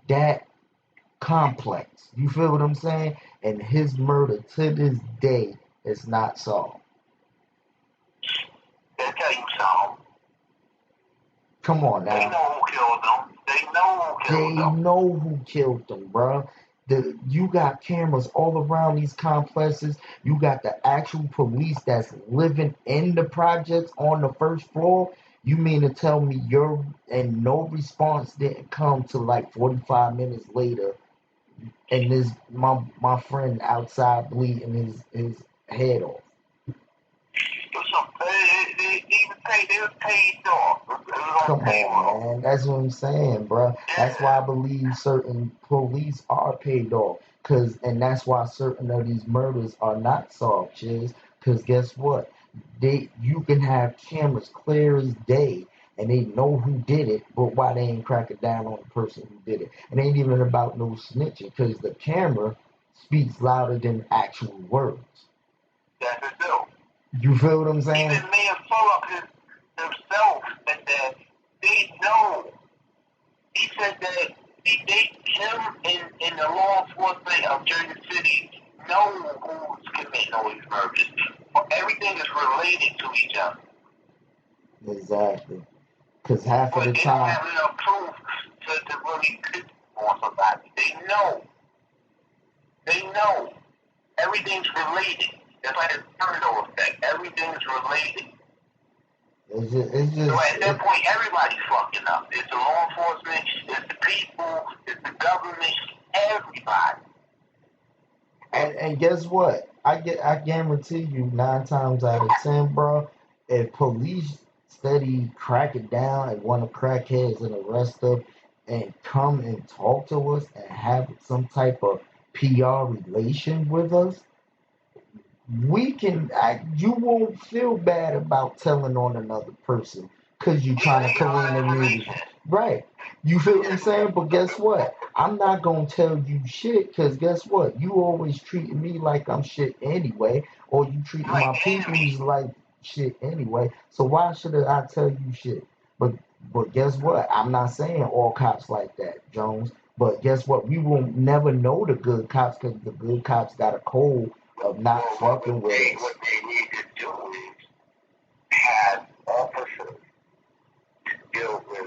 that complex. You feel what I'm saying? And his murder to this day is not solved. They'll tell you something. Come on now. They know who killed them. They know who killed them, bro. You got cameras all around these complexes. You got the actual police that's living in the projects on the first floor. You mean to tell me and no response didn't come till like 45 minutes later, and this my friend outside bleeding his head off? They was paid off. Come on, man. That's what I'm saying, bro. That's why I believe certain police are paid off. And that's why certain of these murders are not solved, Chiz. Because guess what? You can have cameras clear as day, and they know who did it, but why they ain't cracking down on the person who did it? It ain't even about no snitching, because the camera speaks louder than actual words. That's it, though. You feel what I'm saying? Even man full up himself said that they know. He said that him and the law enforcement of Jersey City know who's committing all these murders. Everything is related to each other. Exactly. Because half of the time, they don't have enough proof to really put on somebody. They know. Everything's related. It's like a domino effect. Everything's related. It's just, so at that point, everybody's fucking up. It's the law enforcement, it's the people, it's the government, everybody. And guess what? I guarantee you, 9 times out of 10, bro, if police steady crack it down and want to crack heads and arrest them and come and talk to us and have some type of PR relation with us, you won't feel bad about telling on another person because you're trying to clean the music. Right. You feel what I'm saying? But guess what? I'm not going to tell you shit because guess what? You always treating me like I'm shit anyway, or you treating my peoples like shit anyway. So why should I tell you shit? But guess what? I'm not saying all cops like that, Jones. But guess what? We will never know the good cops because the good cops got a code of not fucking with us. What they need to do is have all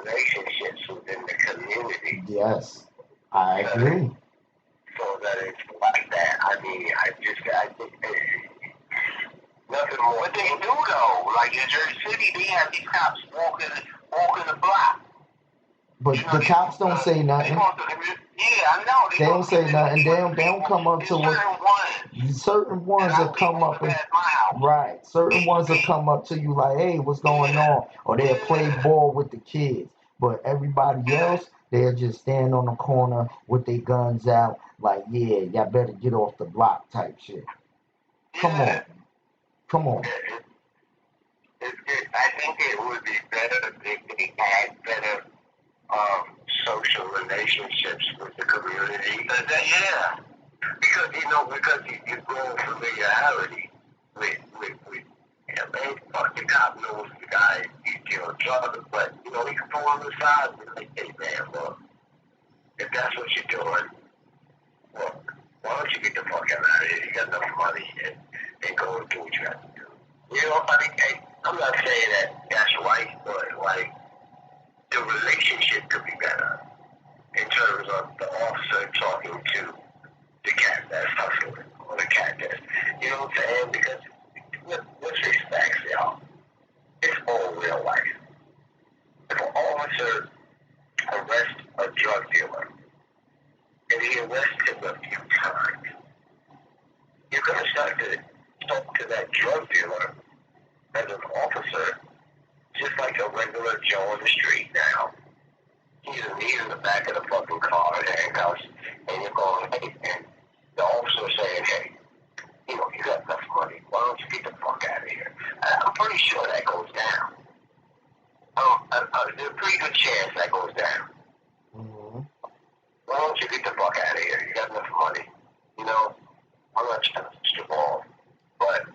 relationships within the community. Yes, I agree. So that it's like that. I mean, I think nothing more. What they do though, like in Jersey City, they have these cops walking the block. But the cops don't say nothing. I know. They don't say nothing. They don't come up to what certain ones that come up and right. Certain ones that come up to you like, hey, what's going on? Or they'll play ball with the kids. But everybody else, they'll just stand on the corner with their guns out, like, yeah, y'all better get off the block type shit. Come on. Come on. I think it would be better if they had better social relationships with the community. Because you grow familiarity with man, fuck the cop knows the guy he's dealing drugs, but he can pull on the side and be like, hey man, look, if that's what you're doing, look, why don't you get the fuck out of here? You got enough money and go and do what you have to do. I mean, hey, I'm not saying that that's right, but like the relationship could be better in terms of the officer talking to the cat that's hustling or the cat that's, you know what I'm saying? Because let's face facts, y'all. It's all real life. If an officer arrests a drug dealer and he arrests him a few times, you're going to start to talk to that drug dealer as an officer just like a regular Joe on the street now. He's in the back of the fucking car in handcuffs, and you're going, hey, and the officer saying, hey, you got enough money. Why don't you get the fuck out of here? I'm pretty sure that goes down. There's a pretty good chance that goes down. Mm-hmm. Why don't you get the fuck out of here? You got enough money. I'm not trying to push the ball, but,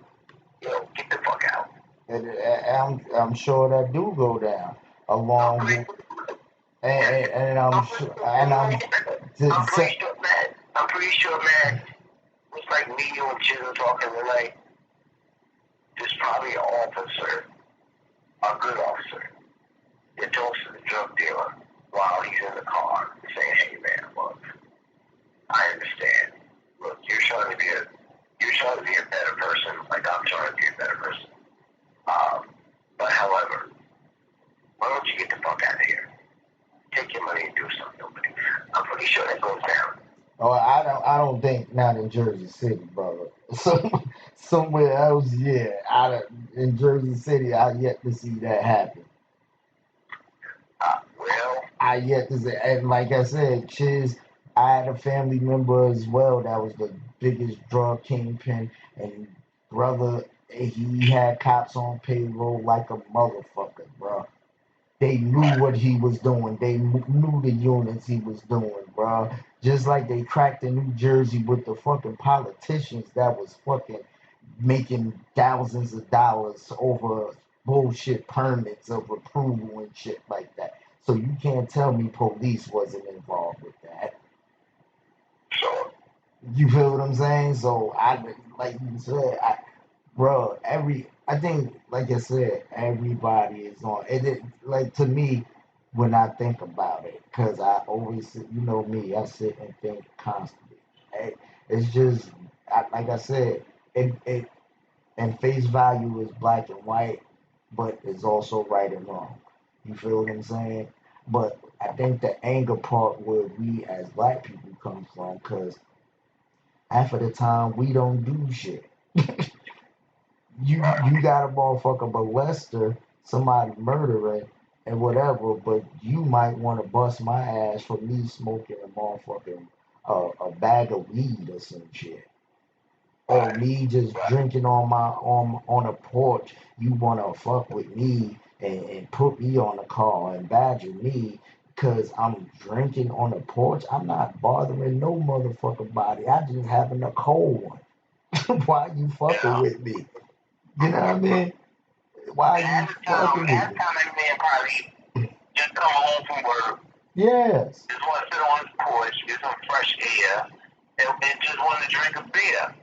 get the fuck out. And I'm sure that do go down along with, and I'm sure, and I'm pretty sure, man. It's like me and Chisholm talking tonight. There's probably an officer, a good officer, that talks to the drug dealer while he's in the car, saying, "Hey, man, look, I understand. Look, you're trying to be a better person, like I'm trying to be a better person. But however, why don't you get the fuck out of here? Take your money and do something." I'm pretty sure that goes down. Oh, I don't think not in Jersey City, brother. Somewhere else, yeah. In Jersey City, I yet to see that happen. I yet to see, and like I said, Chiz, I had a family member as well that was the biggest drug kingpin, and brother, he had cops on payroll like a motherfucker, bro. They knew what he was doing. They knew the units he was doing, bro. Just like they cracked in New Jersey with the fucking politicians that was fucking making thousands of dollars over bullshit permits of approval and shit like that. So you can't tell me police wasn't involved with that. Sure. You feel what I'm saying? So like you said, bro, I think, like I said, everybody is on it. Like, to me, when I think about it, because I always, me, I sit and think constantly. It's just, like I said, it and face value is black and white, but it's also right and wrong. You feel what I'm saying? But I think the anger part where we as black people come from, because half of the time we don't do shit. You got a motherfucker molester, somebody murdering, and whatever, but you might want to bust my ass for me smoking a motherfucking a bag of weed or some shit, or me just drinking on a porch. You want to fuck with me and put me on the car and badger me because I'm drinking on the porch. I'm not bothering no motherfucker body. I just having a cold one. Why you fucking with me? You know what I mean? Why are you fucking with me? That man probably just come home from work. Yes. Just want to sit on his porch, get some fresh air, and just want to drink a beer.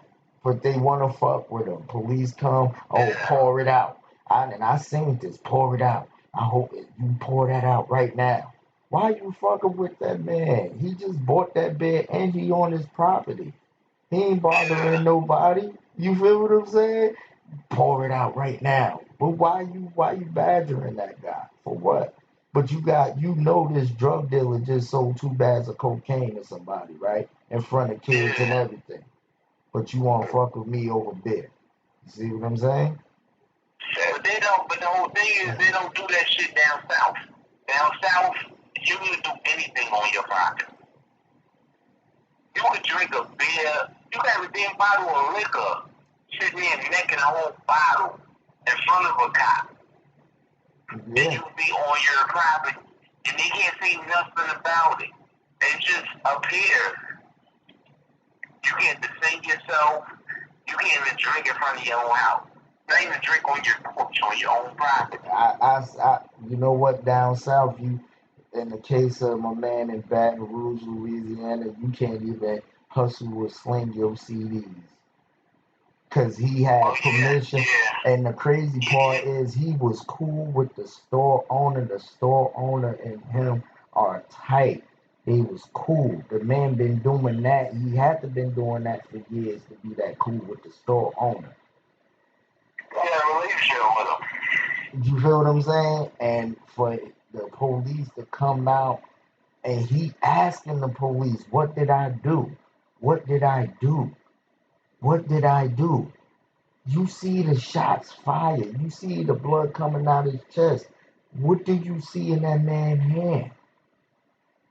But they want to fuck with them. Police come, pour it out. I seen this, pour it out. I hope that you pour that out right now. Why you fucking with that man? He just bought that bed and he on his property. He ain't bothering nobody. You feel what I'm saying? Pour it out right now. But why you badgering that guy? For what? But you know this drug dealer just sold 2 bags of cocaine to somebody, right? In front of kids and everything. But you wanna fuck with me over beer. You see what I'm saying? But they don't. But the whole thing is they don't do that shit down south. Down south, you can do anything on your property. You could drink a beer. You can have a damn bottle of liquor sitting there necking a whole bottle in front of a cop. And Yeah. you be on your property, and they can't say nothing about it. It's just up here. You can't defend yourself. You can't even drink in front of your own house. Not even drink on your porch, on your own property. You know what? Down south, in the case of my man in Baton Rouge, Louisiana, you can't even hustle or sling your CDs. Cause he had permission, yeah. and the crazy part is he was cool with the store owner. The store owner and him are tight. They was cool. The man been doing that. He had to been doing that for years to be that cool with the store owner. Yeah, relationship with him. You feel what I'm saying? And for the police to come out and he asking the police, "What did I do? What did I do? What did I do?" You see the shots fired. You see the blood coming out his chest. What do you see in that man's hand?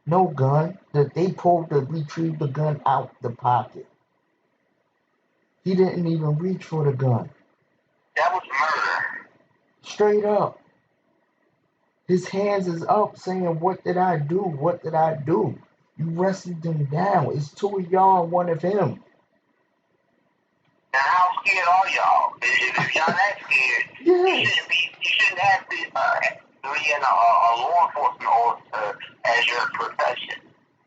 No gun. That they pulled to retrieve the gun out the pocket. He didn't even reach for the gun. That was murder. Straight up. His hands is up saying, "What did I do? What did I do?" You wrestled him down. It's 2 of y'all and 1 of him. Now, how scared are y'all? If y'all that scared, Yes. you shouldn't have to be in a law enforcement officer as your profession.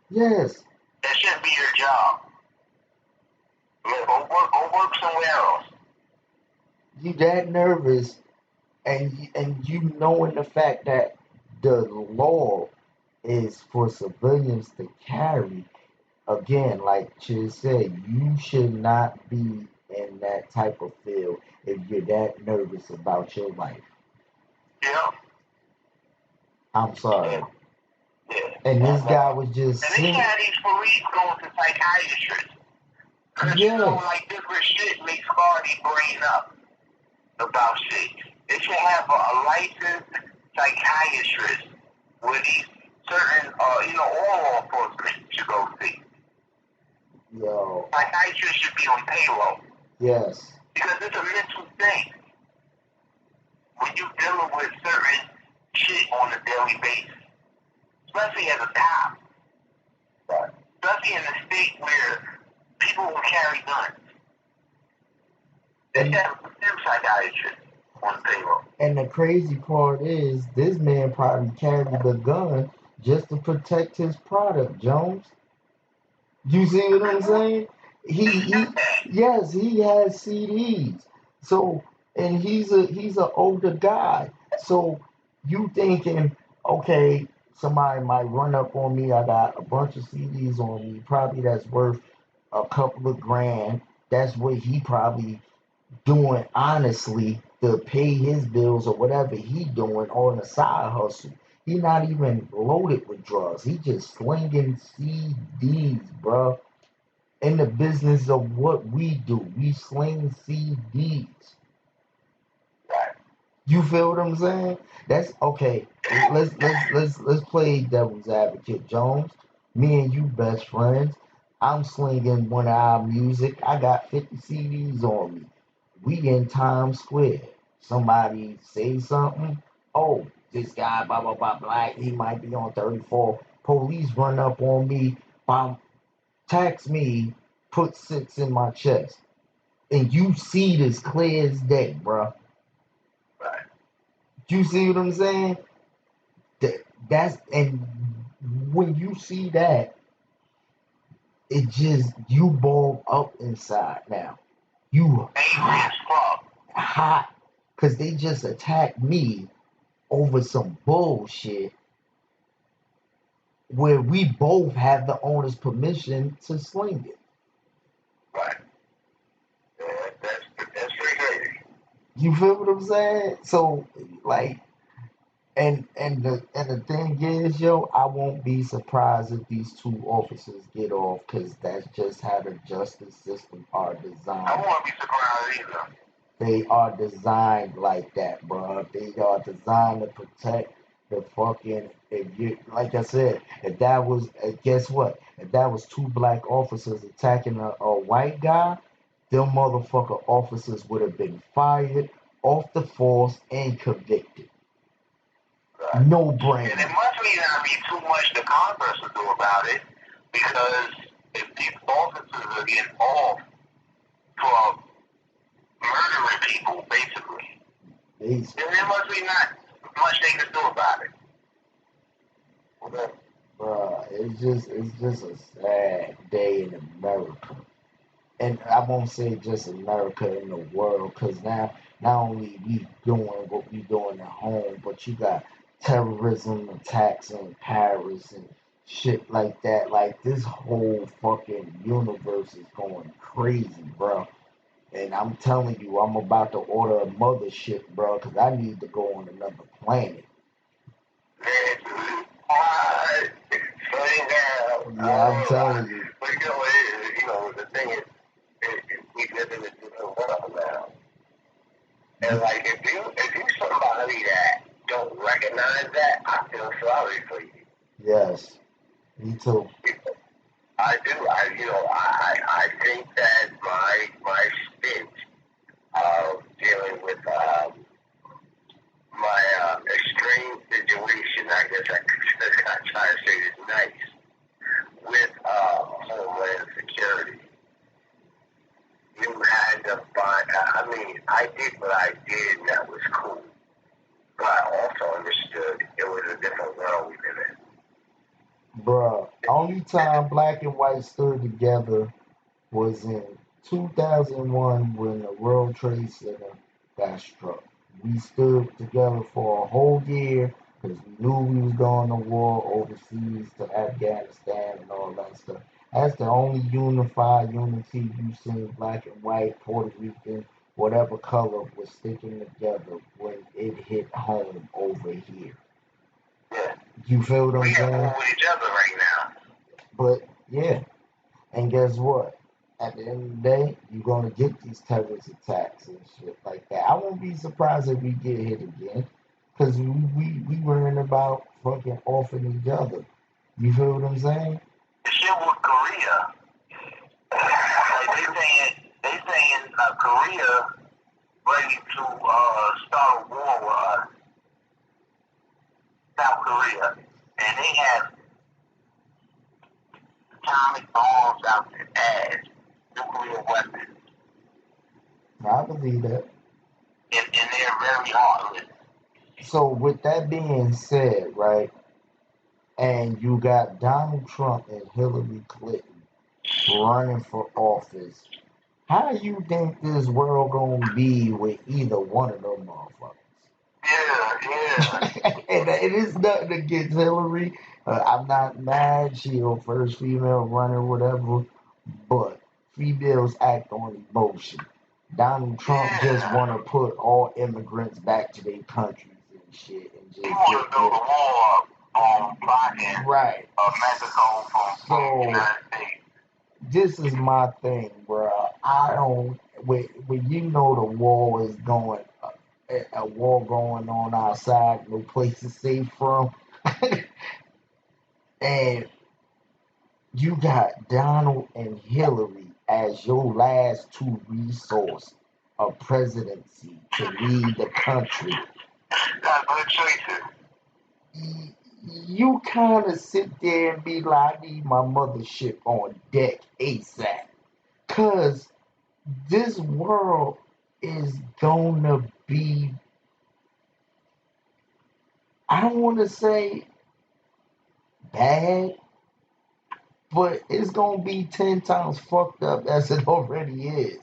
Yes. That shouldn't be your job. Yeah, go work somewhere else. You that nervous, and you knowing the fact that the law is for civilians to carry. Again, like Chiz said, you should not be in that type of field if you're that nervous about your life. Yeah. I'm sorry. Yeah. And this guy was just And they had these police going to psychiatrists. Because you know, like different shit makes Cardi brain up about shit. They should have a licensed psychiatrist where these certain, all law enforcement should go see. Yo. Psychiatrists should be on payroll. Yes. Because it's a mental thing. When you're dealing with certain shit on a daily basis, especially as a cop, especially in a state where people will carry guns. They have them psychiatrists on payroll. And the crazy part is, this man probably carried the gun just to protect his product, Jones. You see what I'm saying? He yes, he has CDs. So, and he's a older guy. So you thinking, okay, somebody might run up on me. I got a bunch of CDs on me, probably that's worth a couple of grand. That's what he probably doing honestly to pay his bills or whatever he doing on a side hustle. He not even loaded with drugs. He just slinging CDs, bro. In the business of what we do, we sling CDs. You feel what I'm saying? That's okay. Let's play devil's advocate, Jones. Me and you best friends. I'm slinging one of our music. I got 50 CDs on me. We in Times Square. Somebody say something. Oh, this guy, blah blah blah, black. He might be on 34. Police run up on me. Tax me. Put 6 in my chest. And you see this clear as day, bro. You see what I'm saying? That's and when you see that, it just you ball up inside now. You hot, because they just attacked me over some bullshit where we both have the owner's permission to sling it. Right. Yeah, that's pretty crazy. You feel what I'm saying? So like, and the thing is, yo, I won't be surprised if these two officers get off, because that's just how the justice system are I designed. won't be surprised either. They are designed like that, bro. They are designed to protect the fucking. If you, like I said, if that was, guess what? If that was two black officers attacking a white guy, them motherfucker officers would have been fired off the force and convicted. Right. No And brainer. it must really not be too much the Congress to do about it, because if these officers are getting off for murdering people, basically, then there must be not much they can do about it. Okay. Bruh, it's just a sad day in America. And I won't say just America, in the world, because now not only we doing what we doing at home, but you got terrorism attacks in Paris and shit like that. Like, this whole fucking universe is going crazy, bro. And I'm telling you, I'm about to order a mothership, bro, because I need to go on another planet. Yeah, I'm telling you. But the thing is, we live in a different world now. And like, if you somebody that don't recognize that, I feel sorry for you. Yes, me too. I do. I think that my stint of dealing with my extreme situation, I guess I try to say this nice, with Homeland Security. You had to find. I mean, I did what I did, and that was cool. But I also understood it was a different world we live in. Bruh, only time black and white stood together was in 2001 when the World Trade Center got struck. We stood together for a whole year because we knew we was going to war overseas to Afghanistan and all that stuff. That's the only unified unity you seen, black and white, Puerto Rican, whatever color, was sticking together when it hit home over here. Yeah. You feel what I'm We have saying? war with each other right now. But yeah, and guess what? At the end of the day, you're gonna get these terrorist attacks and shit like that. I won't be surprised if we get hit again, cause we worrying about fucking offing each other. You feel what I'm saying? The shit with Korea. Like they saying Korea ready to start a war with us, South Korea, and they have atomic bombs out their ass, nuclear weapons, I believe that. and they're very heartless. So with that being said, right, and you got Donald Trump and Hillary Clinton running for office, how you think this world gonna be with either one of them motherfuckers? Yeah. And it is nothing against Hillary. I'm not mad. She her first female runner, whatever. But females act on emotion. Donald Trump just want to put all immigrants back to their countries and shit, and just He want to build a wall on blocking right. Mexico from the United States. This is my thing, bro. I don't. When you know the war is going, a war going on outside, no place to safe from, and you got Donald and Hillary as your last two resource of presidency to lead the country. That's good choices. You kind of sit there and be like, I need my mothership on deck ASAP. Because this world is gonna be, I don't want to say bad, but it's gonna be 10 times fucked up as it already is.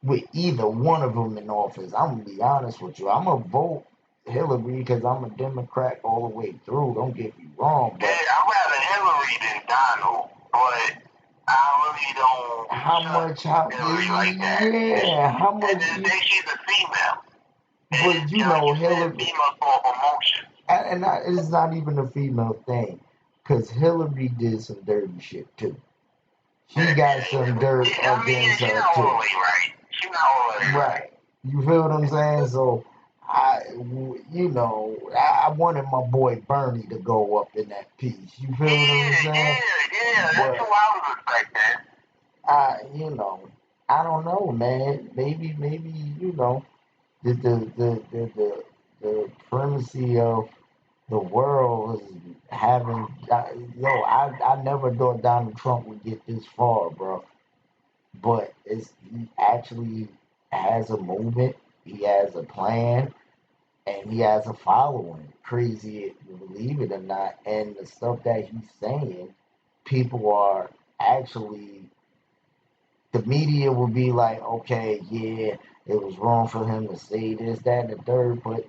With either one of them in office, I'm gonna be honest with you. I'm gonna vote Hillary because I'm a Democrat all the way through. Don't get me wrong, Yeah, but I'd rather Hillary than Donald, but I really don't how trust much? How? Hillary like that. Yeah, how And much? then she's a female. But And, you know, like you said, Hillary, females go off emotion. it's not even a female thing, because Hillary did some dirty shit too. She got some dirt I mean, against she's her not all the too. way right. She's not all the way right. Right. You feel what I'm saying? So, I wanted my boy Bernie to go up in that piece. You feel what I'm saying? Yeah. That's who I was expecting. I don't know, man. Maybe, the primacy of the world is having. I never thought Donald Trump would get this far, bro. But he actually has a movement. He has a plan, and he has a following. Crazy, believe it or not, and the stuff that he's saying, people are actually. The media will be like, okay, yeah, it was wrong for him to say this, that, and the third, but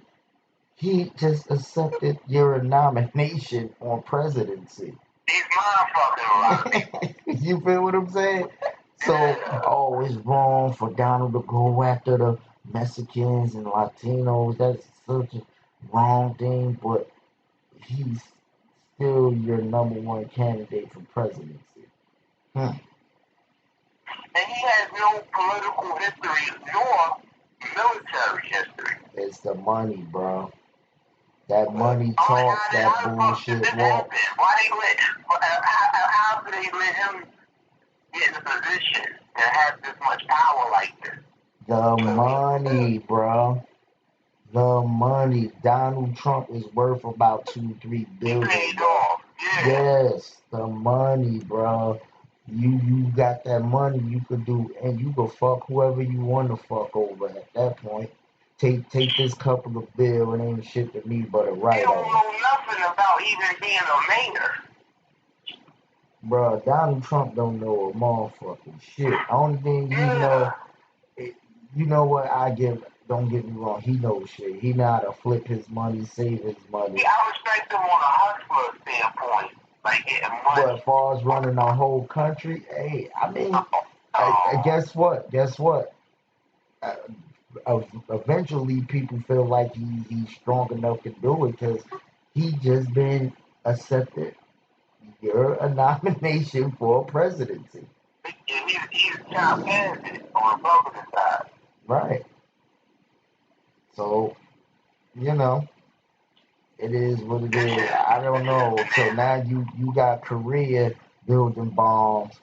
he just accepted your nomination on presidency. He's motherfucking a lot of people. You feel what I'm saying? So, it's wrong for Donald to go after the Mexicans and Latinos. That's such a wrong thing, but he's still your number one candidate for presidency. And he has no political history nor military history. It's the money, bro. That money talk, that bullshit walk. How could they let him get in a position to have this much power like this? The money, bro. The money. Donald Trump is worth about $2-3 billion. He paid off. Yeah. Yes, the money, bro. You got that money, you could do, and you could fuck whoever you want to fuck over at that point. Take this couple of bill, it ain't shit to me but a He write don't off. know nothing about even being a mayor. Bro, Donald Trump don't know a motherfucking shit. Only thing he know, you know what, don't get me wrong, he knows shit. He know how to flip his money, save his money. Yeah, I respect him on a hustler standpoint, like getting money. But as far as running a whole country, hey, I mean, guess what? Eventually, people feel like he's strong enough to do it because he just been accepted a nomination for presidency. He's a top candidate on the Republican side. Right. So, it is what it is. I don't know. So now you got Korea building bombs,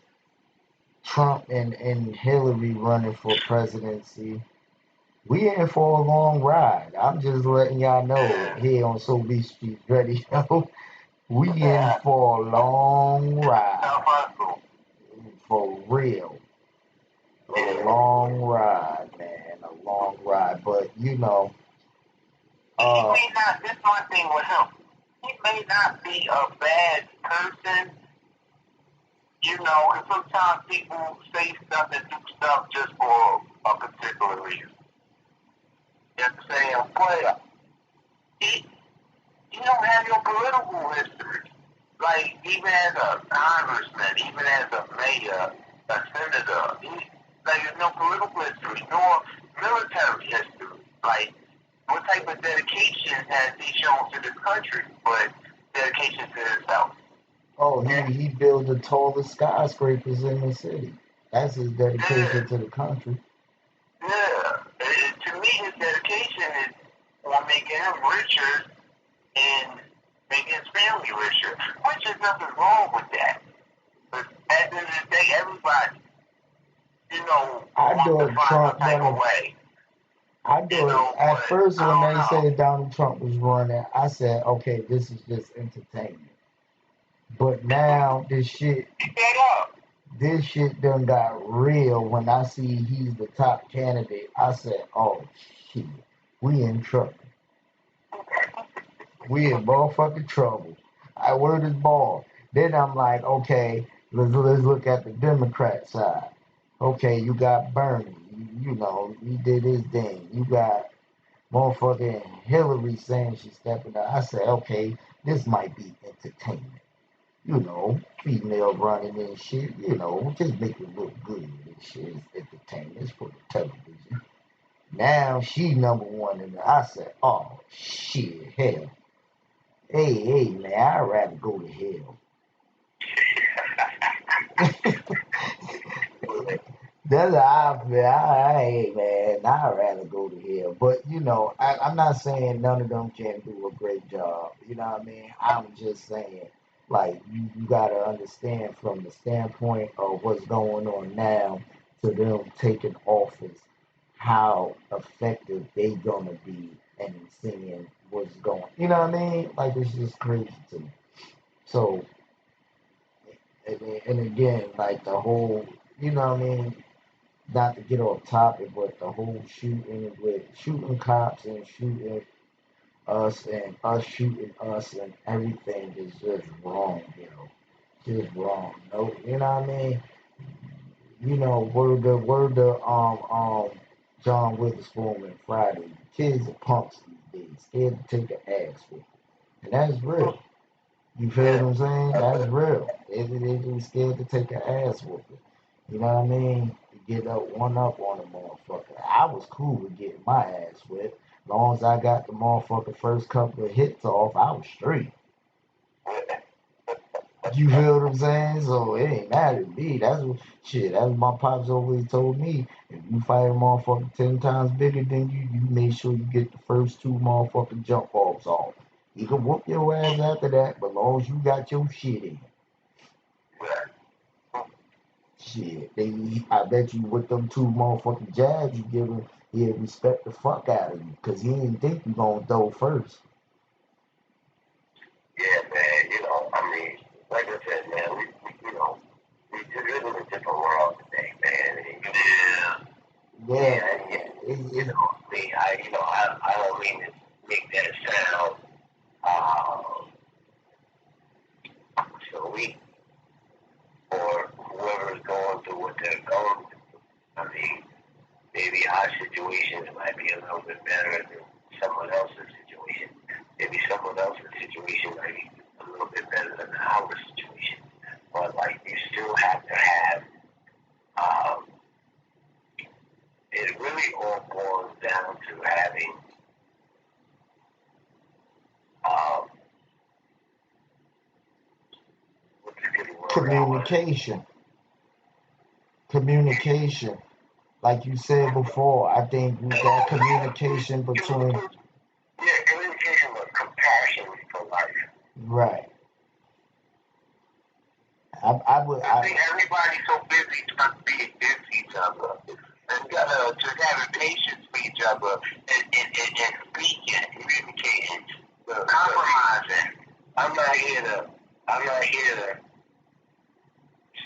Trump and Hillary running for presidency. We in for a long ride. I'm just letting y'all know here on Soul Beach Street Radio. We in for a long ride. For real. A long ride, man. A long ride. But, he may not, this one thing with him, he may not be a bad person, because sometimes people say stuff and do stuff just for a particular reason. You know what I'm saying? But he don't have your political history. Like, even as a congressman, even as a mayor, a senator, there's no political history, nor military history. Like, what type of dedication has he shown to this country, but dedication to himself? Oh, he built the tallest skyscrapers in the city. That's his dedication to the country. Yeah. To me, his dedication is on making him richer and making his family richer, which is nothing wrong with that. But at the end of the day, everybody, wants to find some type of way. I do it. At first, when they said Donald Trump was running, I said, okay, this is just entertainment. But now this shit done got real. When I see he's the top candidate, I said, oh shit, we in trouble. We in motherfucking trouble. I word is ball. Then I'm like, okay, let's look at the Democrat side. Okay, you got Bernie. He did his thing. You got Motherfucker Hillary saying she's stepping up. I said, okay, this might be entertainment. You know, female running and shit, you know, just make it look good and shit. It's entertainment. It's for the television. Now she number one, and I said, oh shit, hell. Hey, man, I'd rather go to hell. That's how I feel. Hey, man, I'd rather go to hell. But, you know, I'm not saying none of them can do a great job. You know what I mean? I'm just saying, like, you got to understand from the standpoint of what's going on now to them taking office, how effective they going to be and seeing what's going. You know what I mean? Like, it's just crazy to me. So, and again, like, the whole, you know what I mean? Not to get off topic, but the whole shooting cops and shooting us shooting us and everything is just wrong, you know. Just wrong. No, you know what I mean? You know, word to John Witherspoon and Friday. Kids are punks these days, scared to take an ass with. And that's real. You feel what I'm saying? That's real. They just scared to take an ass whooping. You know what I mean? To get up one up on a motherfucker. I was cool with getting my ass whipped. As long as I got the motherfucker first couple of hits off, I was straight. You feel what I'm saying? So it ain't matter to me. That's what my pops always told me. If you fight a motherfucker 10 times bigger than you, you make sure you get the first two motherfucking jump offs off. You can whoop your ass after that, but as long as you got your shit in. Shit, I bet you with them two motherfucking jabs you give him, he'll respect the fuck out of you, cause he didn't think you gonna throw first. Yeah, man, you know, I mean, like I said, man, we you know, we live in a different world today, man. And, you know, I don't mean to make that sound, so weak or whoever is going through what they're going through. I mean, maybe our situations might be a little bit better than someone else's situation. Maybe someone else's situation might be a little bit better than our situation. But, like, you still have to have, it really all boils down to having, what's a good word? Communication. Like you said before, I think we got communication between. Yeah, communication with compassion for life. Right. I think everybody's so busy trying to be against each other. And you gotta just have patience for each other and speak and communicate and compromising. I'm not here to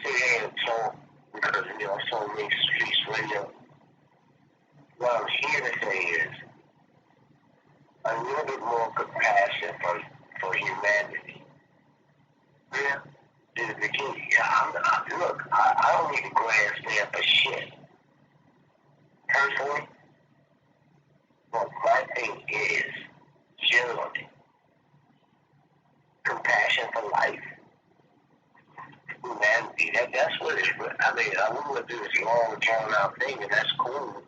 sit here and talk because, you know, so many streets radio. What I'm here to say is a little bit more compassion for humanity. Yeah, is the key. Yeah, I don't need a grandstand for shit. Personally, but my thing is generally compassion for life, humanity. That's what it is. I mean, I wouldn't do this long drawn out thing, and that's cool.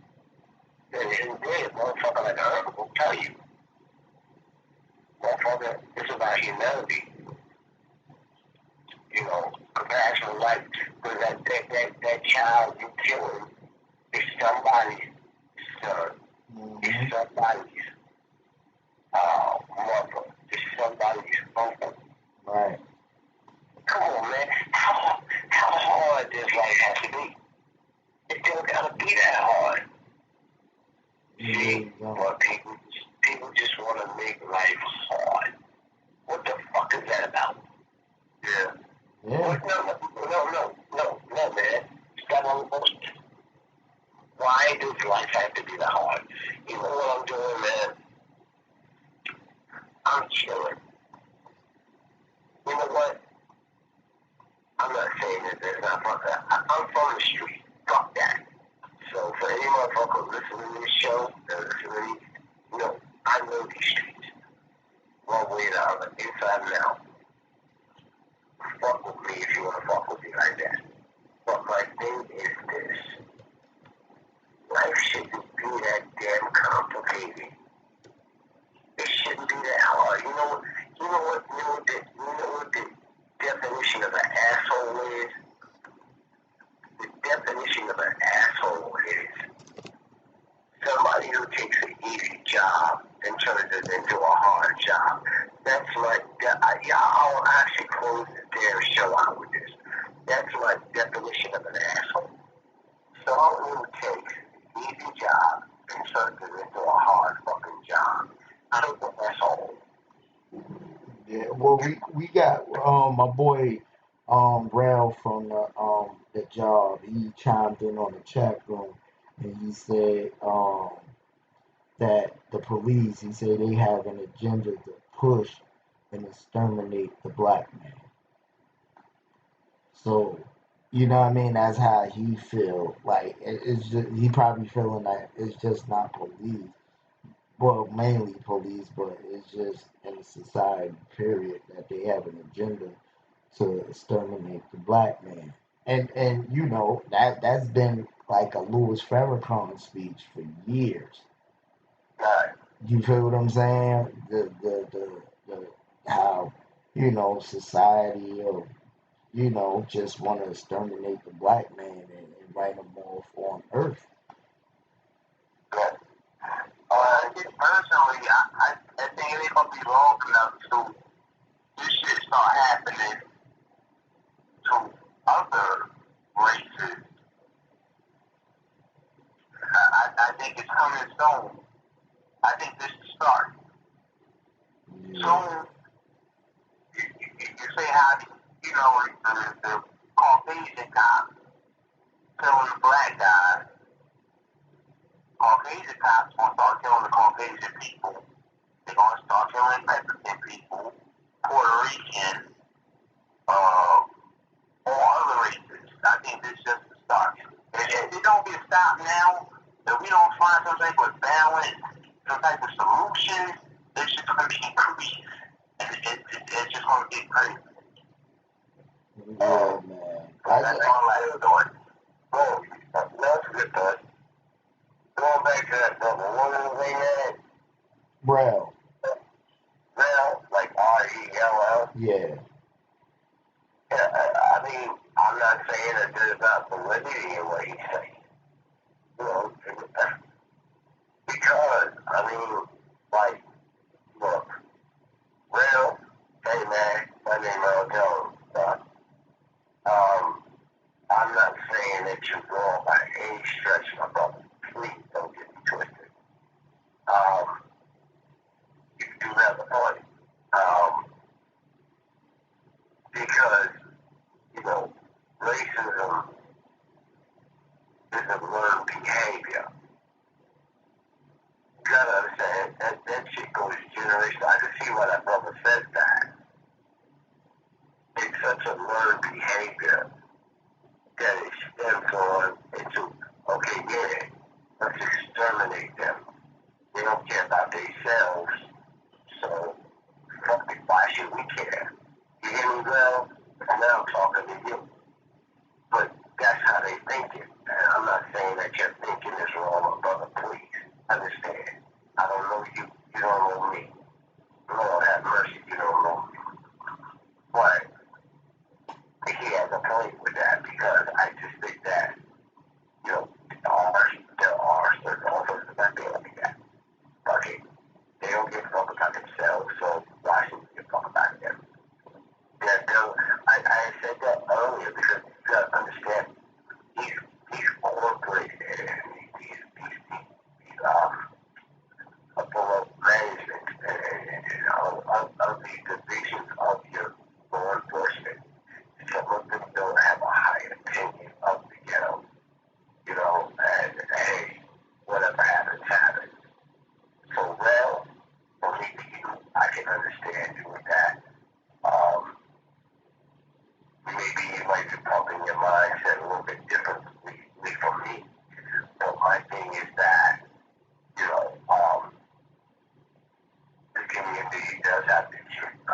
And in the day, a motherfucker like Earth will tell you, motherfucker, it's about humanity. You know, compassion for life, because that child you killing is somebody's son. It's somebody's mother. It's somebody's uncle. Right. Come on, man. How hard does life have to be? It don't gotta be that hard. See, but people just want to make life hard. What the fuck is that about? Yeah. No, man. Stop on the bullshit. Why does life have to be that hard? You know what I'm doing, man? I'm chilling. You know what? I'm not saying that there's not fuck that. I'm from the street. Fuck that. So for any motherfucker listening to this show, listening, you know, one way or the other, inside and out. Fuck with me if you want to fuck with me like that. But my thing is this. Life shouldn't be that damn complicated. It shouldn't be that hard. You know what the definition of an asshole is? The definition of an asshole is somebody who takes an easy job and turns it into a hard job. That's like, I'll actually close the damn show out with this. That's my definition of an asshole. Someone who takes an easy job and turns it into a hard fucking job. I think an asshole. Yeah, well, we got my boy Ralph from the job. He chimed in on the chat room and he said that the police, he said they have an agenda to push and exterminate the black man. So, you know what I mean? That's how he feel. Like it's just, he probably feeling that it's just not police. Well, mainly police, but it's just in the society, period, that they have an agenda to exterminate the black man. And you know, that's been like a Louis Farrakhan speech for years. Right. You feel what I'm saying? The how, you know, society or, you know, just want to exterminate the black man and write him off on earth. Yeah. Personally, I think it ain't gonna be long enough to this shit start happening to other races. I think it's coming soon. I think this is starting. Soon, you say how, you know, the Caucasian cops killing the black guys. Caucasian cops gonna start killing the Caucasian people. They're gonna start killing Mexican people, Puerto Rican, all other races. I think this is just the start. If it don't get stopped now, if we don't find some type of balance, some type of solution, it's just gonna be increased, and it's just gonna get crazy. Yeah, man. That's all I was doing. Well, that's good, though. Going back to that number, what was the name of it? Rel. Rel, like R-E-L-L? Yeah. Yeah, I mean, I'm not saying that there's not validity in what he's saying. You know, because, I mean, like, look, Rel, hey man, my name is Earl Jones, but, I'm not saying that you're wrong by any stretch, my brother. Please don't get me twisted. You do have a point. Because, you know, racism is a learned behavior. You gotta understand, that shit goes generation. I can see why that brother said that. It's such a learned behavior that it stems on into, okay, yeah, let's exterminate them. They don't care about themselves, so fuck it, why should we care? You hear me well? Now I'm talking to you. But that's how they think it. And I'm not saying that your thinking is wrong, my brother, please. Understand. I don't know you, you don't know me. Lord have mercy, you don't know me. But he has a point with that because I just think that, you know, there are certain offers that they don't do that. Okay. They don't give a fuck about themselves, so why should we give a fuck about them? I said that earlier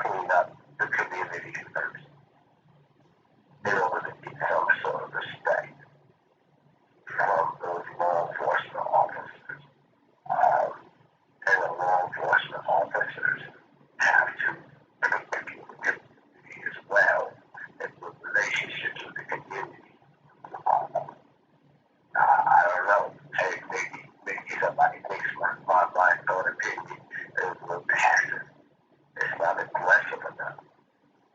clean up the community first in order to get some sort of respect from those law enforcement officers. And the law enforcement officers have to protect the community as well and build relationships with the community. I don't know. Hey, maybe somebody thinks my thought opinion is a little passive. It's not aggressive enough.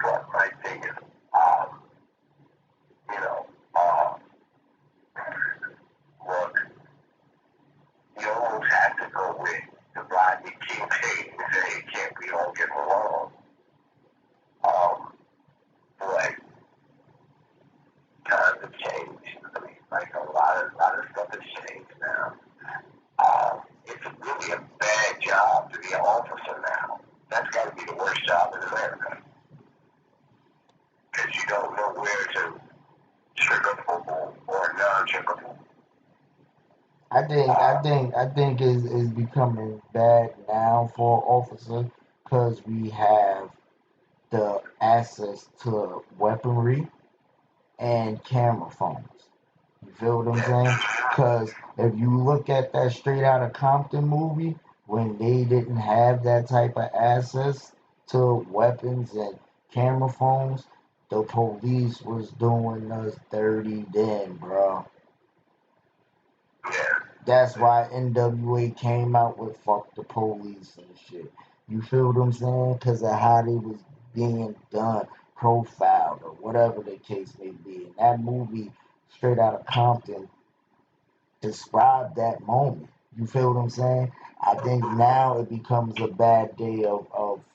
But my thing is, you know, look, you almost have to go with the Rodney King thing and say, hey, can't we all get along? But times have changed. I mean, like a lot of stuff has changed now. It's really a bad job to be an officer now. That's got to be the worst job in America. Because you don't know where to trigger football or non-trigger football. I think is becoming bad now for an officer because we have the access to weaponry and camera phones. You feel what I'm saying? Because if you look at that Straight Outta Compton movie, when they didn't have that type of access to weapons and camera phones, the police was doing us dirty then, bro. That's why NWA came out with fuck the police and shit. You feel what I'm saying? Because of how they was being done, profiled, or whatever the case may be. And that movie, Straight Outta Compton, described that moment. You feel what I'm saying? I think now it becomes a bad day of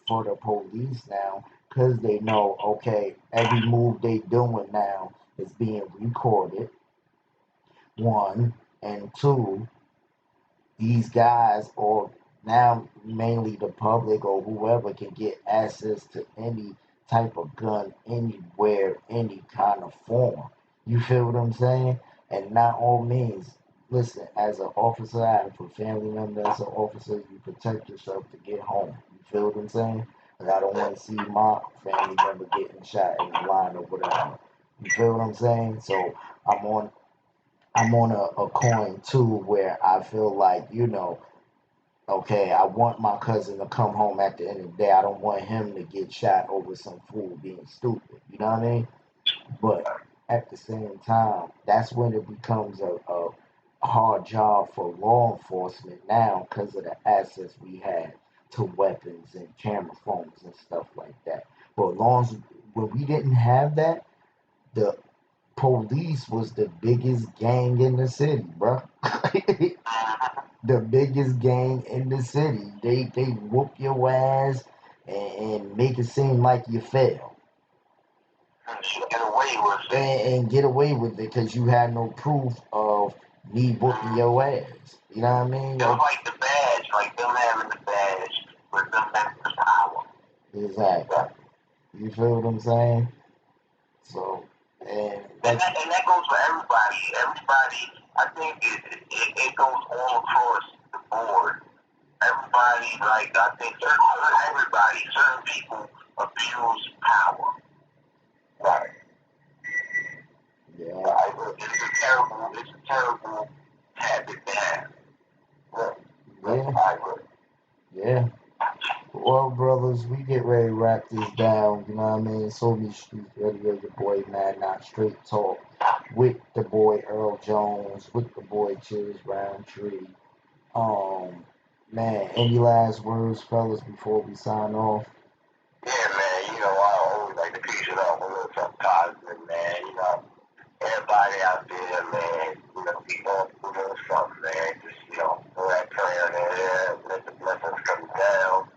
for the police now because they know, okay, every move they doing now is being recorded, one, and two, these guys, or now mainly the public or whoever, can get access to any type of gun anywhere, any kind of form. You feel what I'm saying? And not all means, listen, as an officer, I have a family member as an officer, you protect yourself to get home. You feel what I'm saying? Like, I don't want to see my family member getting shot in the line or whatever. You feel what I'm saying? So I'm on a coin too where I feel like, you know, okay, I want my cousin to come home at the end of the day. I don't want him to get shot over some fool being stupid. You know what I mean? But at the same time, that's when it becomes a hard job for law enforcement now because of the access we had to weapons and camera phones and stuff like that. But as long as when we didn't have that, the police was the biggest gang in the city, bro. The biggest gang in the city. They whoop your ass and make it seem like you failed. Get away with it. And get away with it because you had no proof of me whooping your ass. You know what I mean? It was like the badge, like them having the badge with them having the power. Exactly. You feel what I'm saying? So, and that goes for everybody. Everybody, I think it goes all across the board. Everybody, like, I think certain people abuse power. Right. Yeah. Right. It's a terrible habit to have. Yeah. Yeah. Well, brothers, we get ready to wrap this down. You know what I mean? Soviet Street Radio, your boy Man Not Straight Talk with the boy Earl Jones, with the boy Cheers Roundtree. Man, any last words, fellas, before we sign off? Yeah, man. You know, I always like to piece it off a little something positive, man. You know, everybody out there, man. You know, be going through a little something, man. Just, you know, throw that prayer in there, let the blessings come down.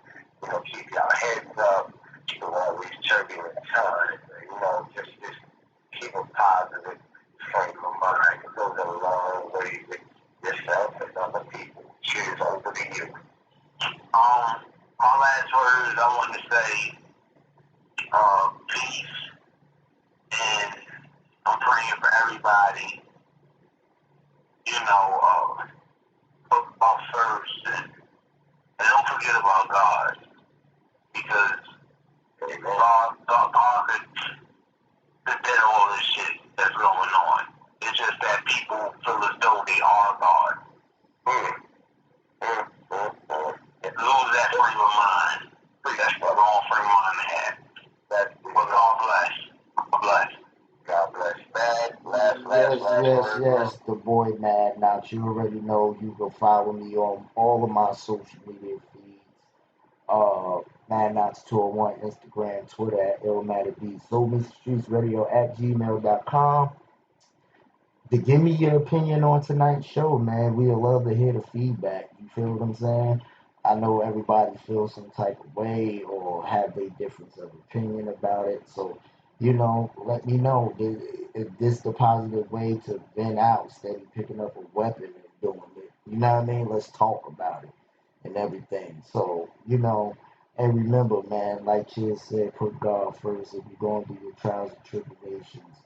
You know, keep your heads up. You know, always turbulent times. You know, just keep a positive frame of mind. It goes a long way with yourself and other people. Cheers over to you. My last words I want to say, peace, and I'm praying for everybody. You know, put God first, and don't forget about God, because God could did all this shit that's going on. It's just that people feel as though they are God. Lose that frame of mind. That's the wrong frame of mind to have. But God bless. God bless. God bless. Yes, the boy Mad Knots. You already know you can follow me on all of my social media feeds. Mad Knots 201, Instagram, Twitter at Illmatic Beats. SoulMrStreetsRadio at gmail.com. To give me your opinion on tonight's show, man. We'd love to hear the feedback. You feel what I'm saying? I know everybody feels some type of way or have a difference of opinion about it. So, let me know. Is this the positive way to vent out instead of picking up a weapon and doing it? You know what I mean? Let's talk about it and everything. So, and remember, man, like Chiz said, put God first. If you're going through your trials and tribulations,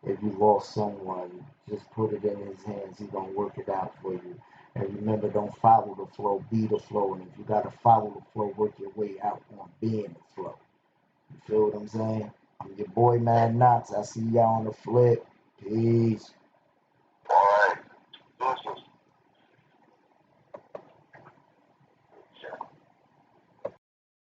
if you lost someone, just put it in his hands. He's going to work it out for you. And remember, don't follow the flow, be the flow. And if you got to follow the flow, work your way out on being the flow. You feel what I'm saying? I'm your boy, Mad Knots. I see y'all on the flip. Peace.